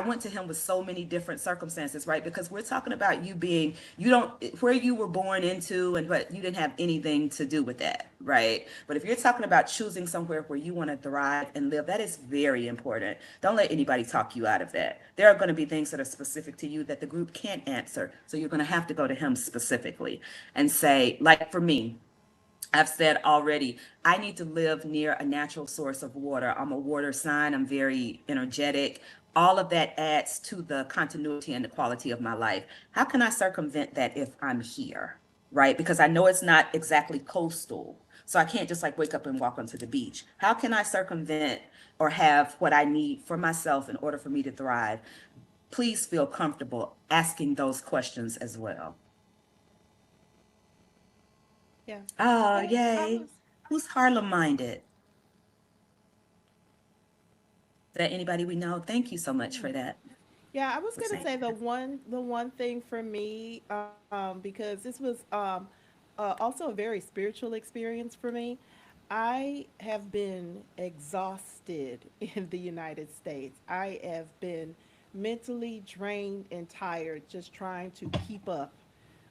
went to him with so many different circumstances, right? Because we're talking about you being, you don't, where you were born into, and but you didn't have anything to do with that, right? But if you're talking about choosing somewhere where you want to thrive and live, that is very important. Don't let anybody talk you out of that. There are going to be things that are specific to you that the group can't answer. So you're going to have to go to him specifically and say, like for me, I've said already, I need to live near a natural source of water. I'm a water sign. I'm very energetic. All of that adds to the continuity and the quality of my life. How can I circumvent that if I'm here? Right? Because I know it's not exactly coastal. So I can't just like wake up and walk onto the beach. How can I circumvent or have what I need for myself in order for me to thrive? Please feel comfortable asking those questions as well. Yeah. Oh, Yeah. yay. Who's Harlem minded? Is that anybody we know? Thank you so much for that. Yeah, I was For gonna saying say that. the one thing for me, because this was also a very spiritual experience for me. I have been exhausted in the United States. I have been mentally drained and tired just trying to keep up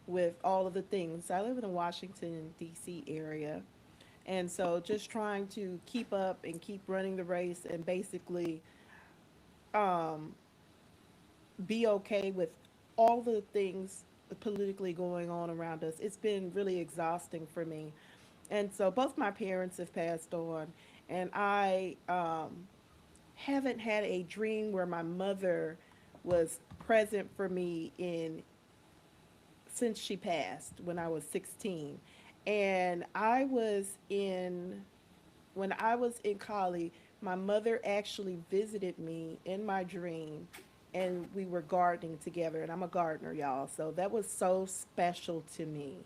with all of the things. I live in the Washington D.C. area, and so just trying to keep up and keep running the race and basically um, be okay with all the things politically going on around us. It's been really exhausting for me. And so both my parents have passed on, and I haven't had a dream where my mother was present for me in since she passed when I was 16. And when I was in Cali, my mother actually visited me in my dream, and we were gardening together, and I'm a gardener, y'all. So that was so special to me.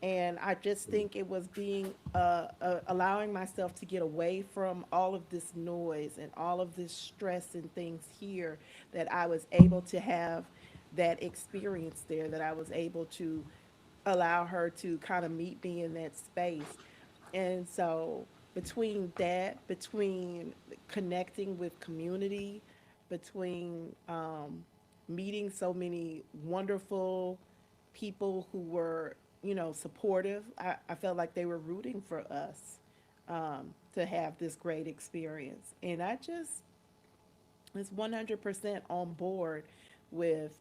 And I just think it was being allowing myself to get away from all of this noise and all of this stress and things here, that I was able to have that experience there, that I was able to allow her to kind of meet me in that space. And so between connecting with community, between meeting so many wonderful people who were, supportive, I felt like they were rooting for us to have this great experience. And I just was 100% on board with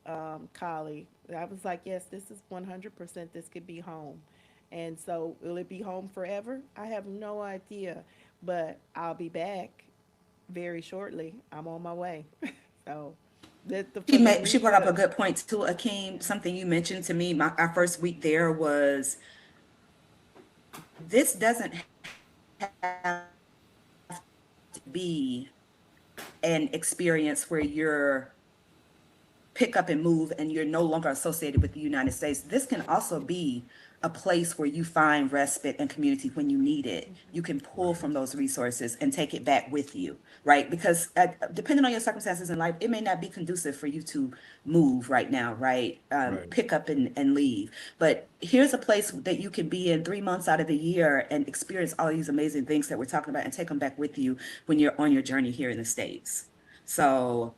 Kali. I was like, yes, this is 100%, this could be home. And so, will it be home forever? I have no idea, but I'll be back very shortly. I'm on my way. So, for the She brought up a future. good point too, Akeem. Something you mentioned to me, our first week there was, this doesn't be an experience where you're pick up and move and you're no longer associated with the United States. This can also be a place where you find respite and community when you need it. You can pull Right. from those resources and take it back with you, right? Because depending on your circumstances in life, it may not be conducive for you to move right now, right? Right. Pick up and leave. But here's a place that you can be in 3 months out of the year and experience all these amazing things that we're talking about and take them back with you when you're on your journey here in the States. So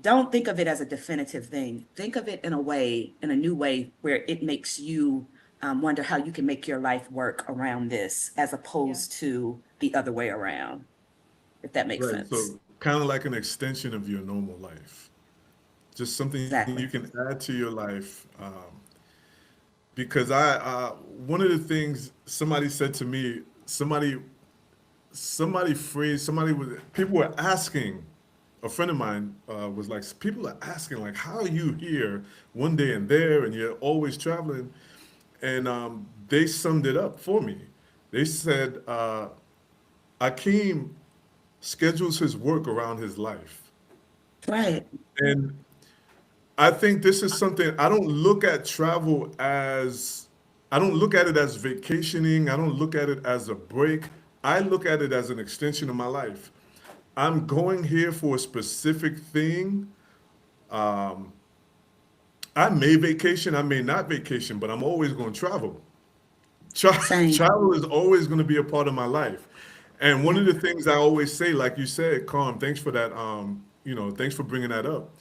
don't think of it as a definitive thing. Think of it in a way, in a new way, where it makes you wonder how you can make your life work around this as Yeah. opposed to the other way around, if that makes Right. sense. kind of like an extension of your normal life. Just something you can Exactly. add to your life. Because one of the things somebody said to me, somebody phrased, people were asking, a friend of mine was like, people are asking, like, how are you here one day and there, and you're always traveling? And they summed it up for me. They said, Akeem schedules his work around his life. Right. And I think this is something I don't look at travel as, I don't look at it as vacationing. I don't look at it as a break. I look at it as an extension of my life. I'm going here for a specific thing. I may vacation, I may not vacation, but I'm always going to travel. Same. Travel is always going to be a part of my life. And one Yeah. of the things I always say, like you said, Carm, thanks for that. Thanks for bringing that up.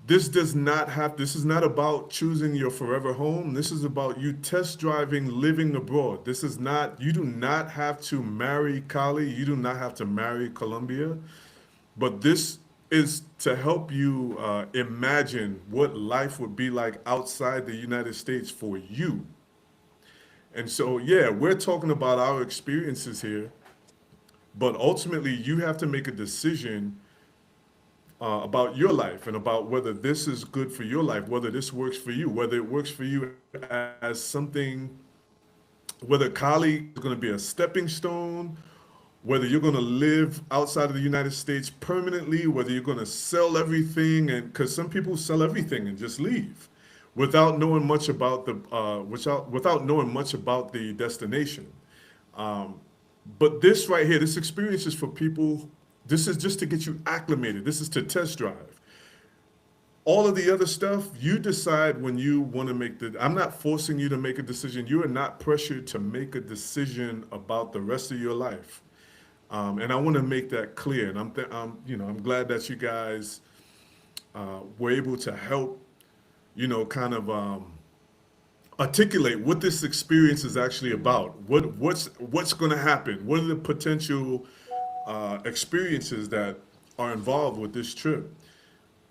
This is not about choosing your forever home. This is about you test driving living abroad. This is not, you do not have to marry Cali. You do not have to marry Colombia. But this is to help you imagine what life would be like outside the United States for you. And so, yeah, we're talking about our experiences here, but ultimately, you have to make a decision about your life and about whether this is good for your life, whether this works for you, whether it works for you as something, whether Cali is going to be a stepping stone, whether you're going to live outside of the United States permanently, whether you're going to sell everything, and because some people sell everything and just leave without knowing much about without knowing much about the destination. But this right here, this experience is for people. This is just to get you acclimated. This is to test drive. All of the other stuff, you decide when you want to make the. I'm not forcing you to make a decision. You are not pressured to make a decision about the rest of your life. And I want to make that clear. And I'm glad that you guys were able to help, kind of articulate what this experience is actually about. What's going to happen? What are the potential experiences that are involved with this trip?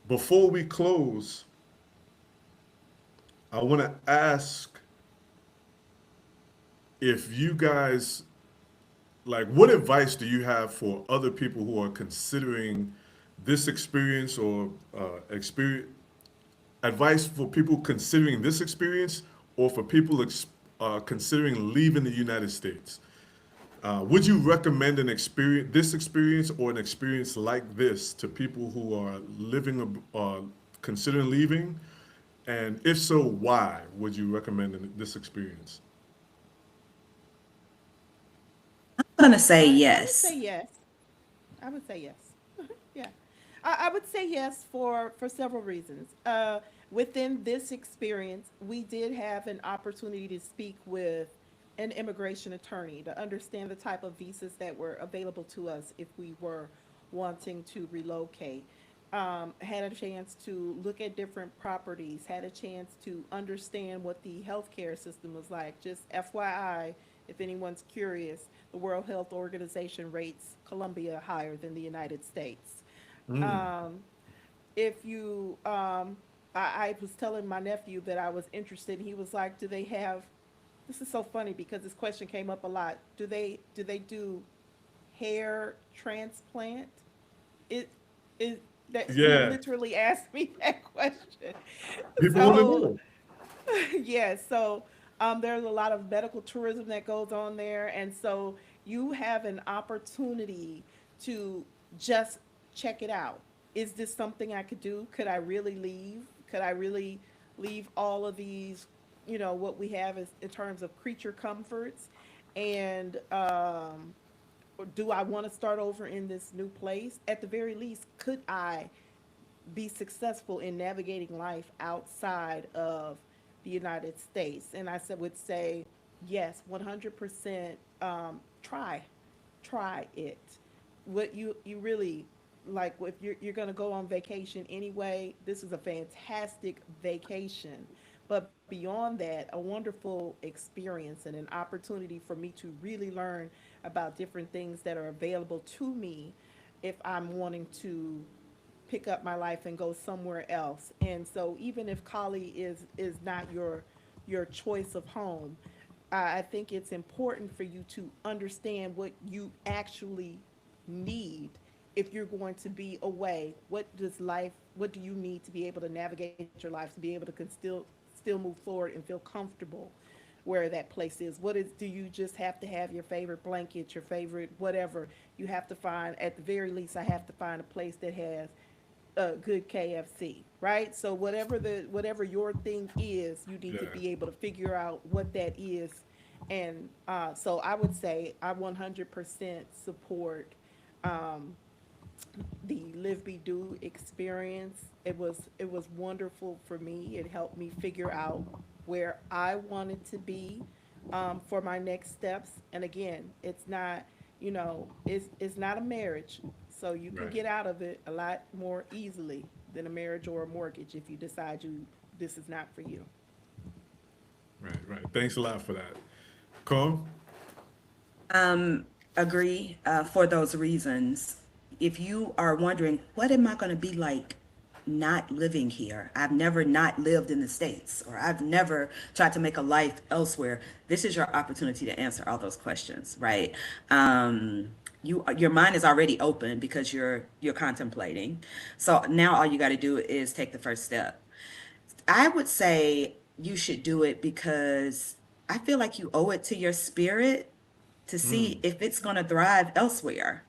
Before we close, I want to ask if you guys, like, what advice do you have for other people who are considering this experience, or experience advice for people considering this experience, or for people considering leaving the United States? Would you recommend this experience, or an experience like this to people who are considering leaving? And if so, why would you recommend this experience? I'm going to say I would say yes. yes. I would say yes. Yeah. I would say yes for several reasons. Within this experience, we did have an opportunity to speak with an immigration attorney to understand the type of visas that were available to us if we were wanting to relocate. Had a chance to look at different properties, had a chance to understand what the healthcare system was like. Just FYI, if anyone's curious, the World Health Organization rates Colombia higher than the United States. Um, if you, I was telling my nephew that I was interested. He was like, "Do they have?" This is so funny because this question came up a lot. Do they do hair transplant? It is that he Yeah, literally asked me that question. people want to So know. yeah, so there's a lot of medical tourism that goes on there, and so you have an opportunity to just check it out. Is this something I could do? Could I really leave? Could I really leave all of these, what we have is in terms of creature comforts, and or do I want to start over in this new place? At the very least, could I be successful in navigating life outside of the United States? And I said, would say, yes, 100%. Try it. What you really like, if you're going to go on vacation anyway, this is a fantastic vacation. But beyond that, a wonderful experience and an opportunity for me to really learn about different things that are available to me if I'm wanting to pick up my life and go somewhere else. And so even if Cali is not your choice of home, I think it's important for you to understand what you actually need if you're going to be away. What do you need to be able to navigate your life, to be able to still move forward and feel comfortable where that place is? Do you just have to have your favorite blanket, your favorite whatever? You have to find, at the very least, I have to find a place that has a good KFC, right? So whatever your thing is, you need to Yeah. be able to figure out what that is. And so I would say I 100% support um, the Live Be Do experience. It was wonderful for me. It helped me figure out where I wanted to be for my next steps. And again, it's not a marriage, so you can Right. get out of it a lot more easily than a marriage or a mortgage if you decide this is not for you. Right. Right. Thanks a lot for that. Carm? Agree for those reasons. If you are wondering, what am I going to be like not living here? I've never not lived in the States, or I've never tried to make a life elsewhere. This is your opportunity to answer all those questions, right? Your mind is already open because you're contemplating. So now all you got to do is take the first step. I would say you should do it because I feel like you owe it to your spirit to see if it's going to thrive elsewhere,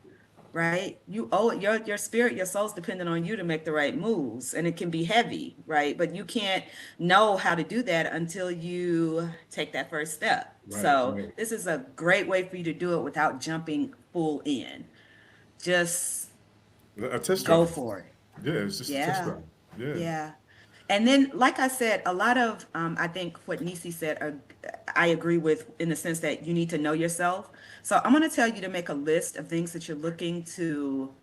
right? You owe it, your spirit, your soul's dependent on you to make the right moves, and it can be heavy, right? But you can't know how to do that until you take that first step. Right. So Right. this is a great way for you to do it without jumping full in. Just A test go drive. for it. Yeah, it's just a test Yeah. drive. Yeah. Yeah. And then, like I said, a lot of, I think what Nisi said, I agree with in the sense that you need to know yourself. So I'm going to tell you to make a list of things that you're looking to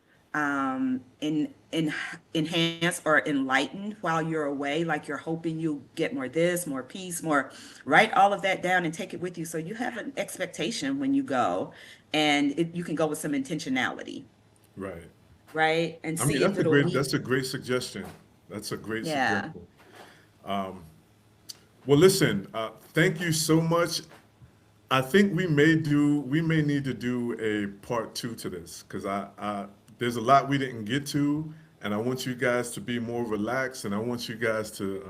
enhance or enlighten while you're away. Like you're hoping you get more this, more peace, more, write all of that down and take it with you. So you have an expectation when you go, and you can go with some intentionality, Right. right? And I mean, see if it'll meet. that's a great suggestion. That's a great Yeah. suggestion. Well, listen, thank you so much. I think we may need to do a part two to this because there's a lot we didn't get to, and I want you guys to be more relaxed, and I want you guys to,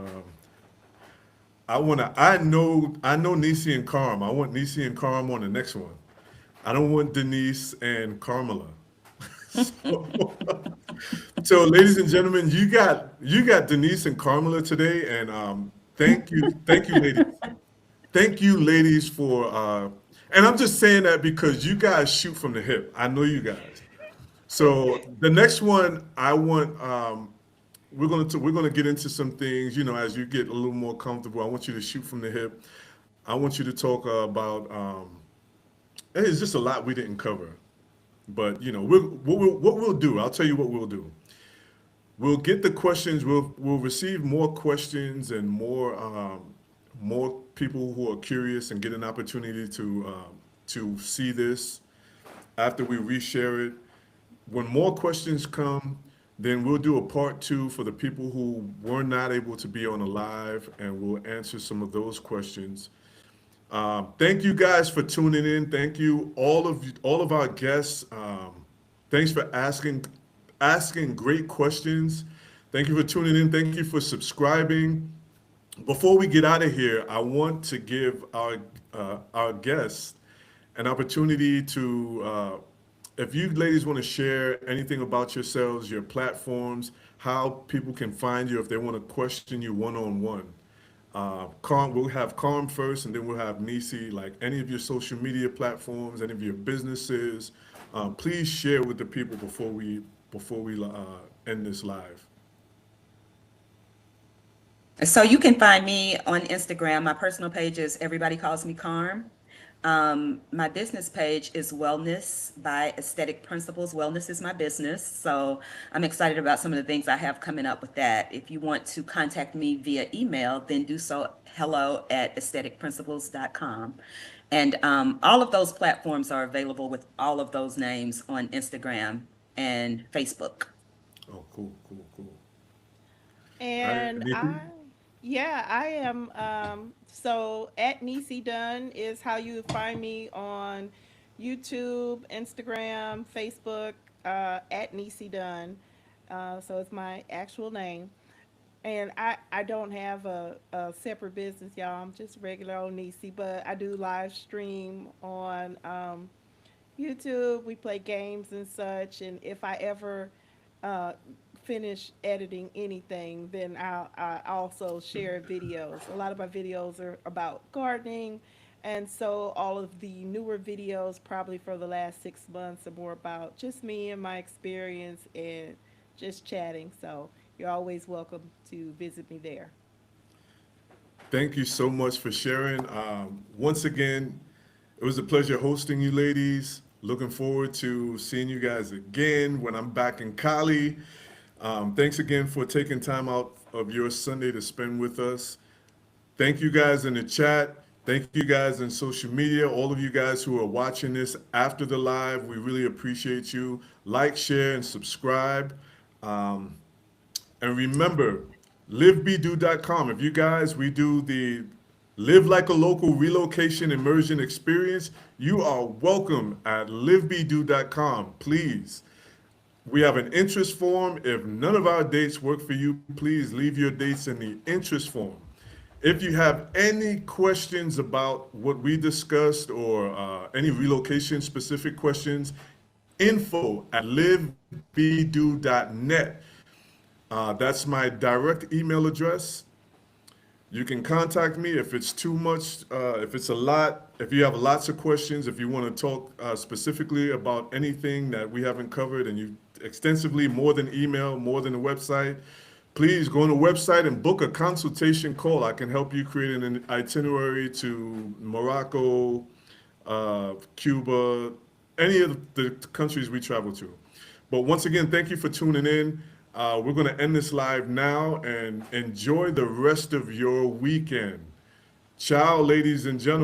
I know Nisi and Carm. I want Nisi and Carm on the next one. I don't want Denise and Carmela. So, ladies and gentlemen, you got Denise and Carmela today, and thank you, ladies. Thank you, ladies, for and I'm just saying that because you guys shoot from the hip. I know you guys. So the next one, I want we're gonna get into some things. You know, as you get a little more comfortable, I want you to shoot from the hip. I want you to talk about. It's just a lot we didn't cover, but you know, what we'll do. I'll tell you what we'll do. We'll get the questions. We'll receive more questions and more people who are curious and get an opportunity to see this after we reshare it. When more questions come, then we'll do a part two for the people who were not able to be on the live, and we'll answer some of those questions. Thank you guys for tuning in. Thank you all of our guests. Thanks for asking great questions. Thank you for tuning in. Thank you for subscribing. Before we get out of here, I want to give our guests an opportunity to, if you ladies want to share anything about yourselves, your platforms, how people can find you if they want to question you one on one. We'll have Carm first, and then we'll have Nisi. Like any of your social media platforms, any of your businesses, please share with the people before we end this live. So you can find me on Instagram. My personal page is Everybody Calls Me Carm. My business page is Wellness by Aesthetic Principles. Wellness is my business. So I'm excited about some of the things I have coming up with that. If you want to contact me via email, then do so hello@aestheticprinciples.com. And all of those platforms are available with all of those names on Instagram. and Facebook. Oh, cool, cool, cool. All right, And Nisi? yeah, I am. So at Nisi Dunn is how you would find me on YouTube, Instagram, Facebook, at Nisi Dunn. So it's my actual name. And I don't have a separate business, y'all. I'm just regular old Nisi, but I do live stream on YouTube. We play games and such. And if I ever uh, finish editing anything, then I also share videos. A lot of my videos are about gardening. And so all of the newer videos, probably for the last 6 months, are more about just me and my experience and just chatting. So you're always welcome to visit me there. Thank you so much for sharing. Once again, it was a pleasure hosting you, ladies. Looking forward to seeing you guys again when I'm back in Cali. Thanks again for taking time out of your Sunday to spend with us. Thank you guys in the chat. Thank you guys in social media. All of you guys who are watching this after the live, we really appreciate you. Like, share, and subscribe. Um, and remember, livebedo.com. If you guys, we do the Live Like a Local Relocation Immersion Experience, you are welcome at livebedo.com. Please. We have an interest form. If none of our dates work for you, please leave your dates in the interest form. If you have any questions about what we discussed or any relocation specific questions, info@livebedo.net. That's my direct email address. You can contact me if it's too much, if it's a lot, if you have lots of questions, if you want to talk specifically about anything that we haven't covered and you extensively, more than email, more than the website, please go on the website and book a consultation call. I can help you create an itinerary to Morocco, Cuba, any of the countries we travel to. But once again, thank you for tuning in. We're going to end this live now and enjoy the rest of your weekend. Ciao, ladies and gentlemen.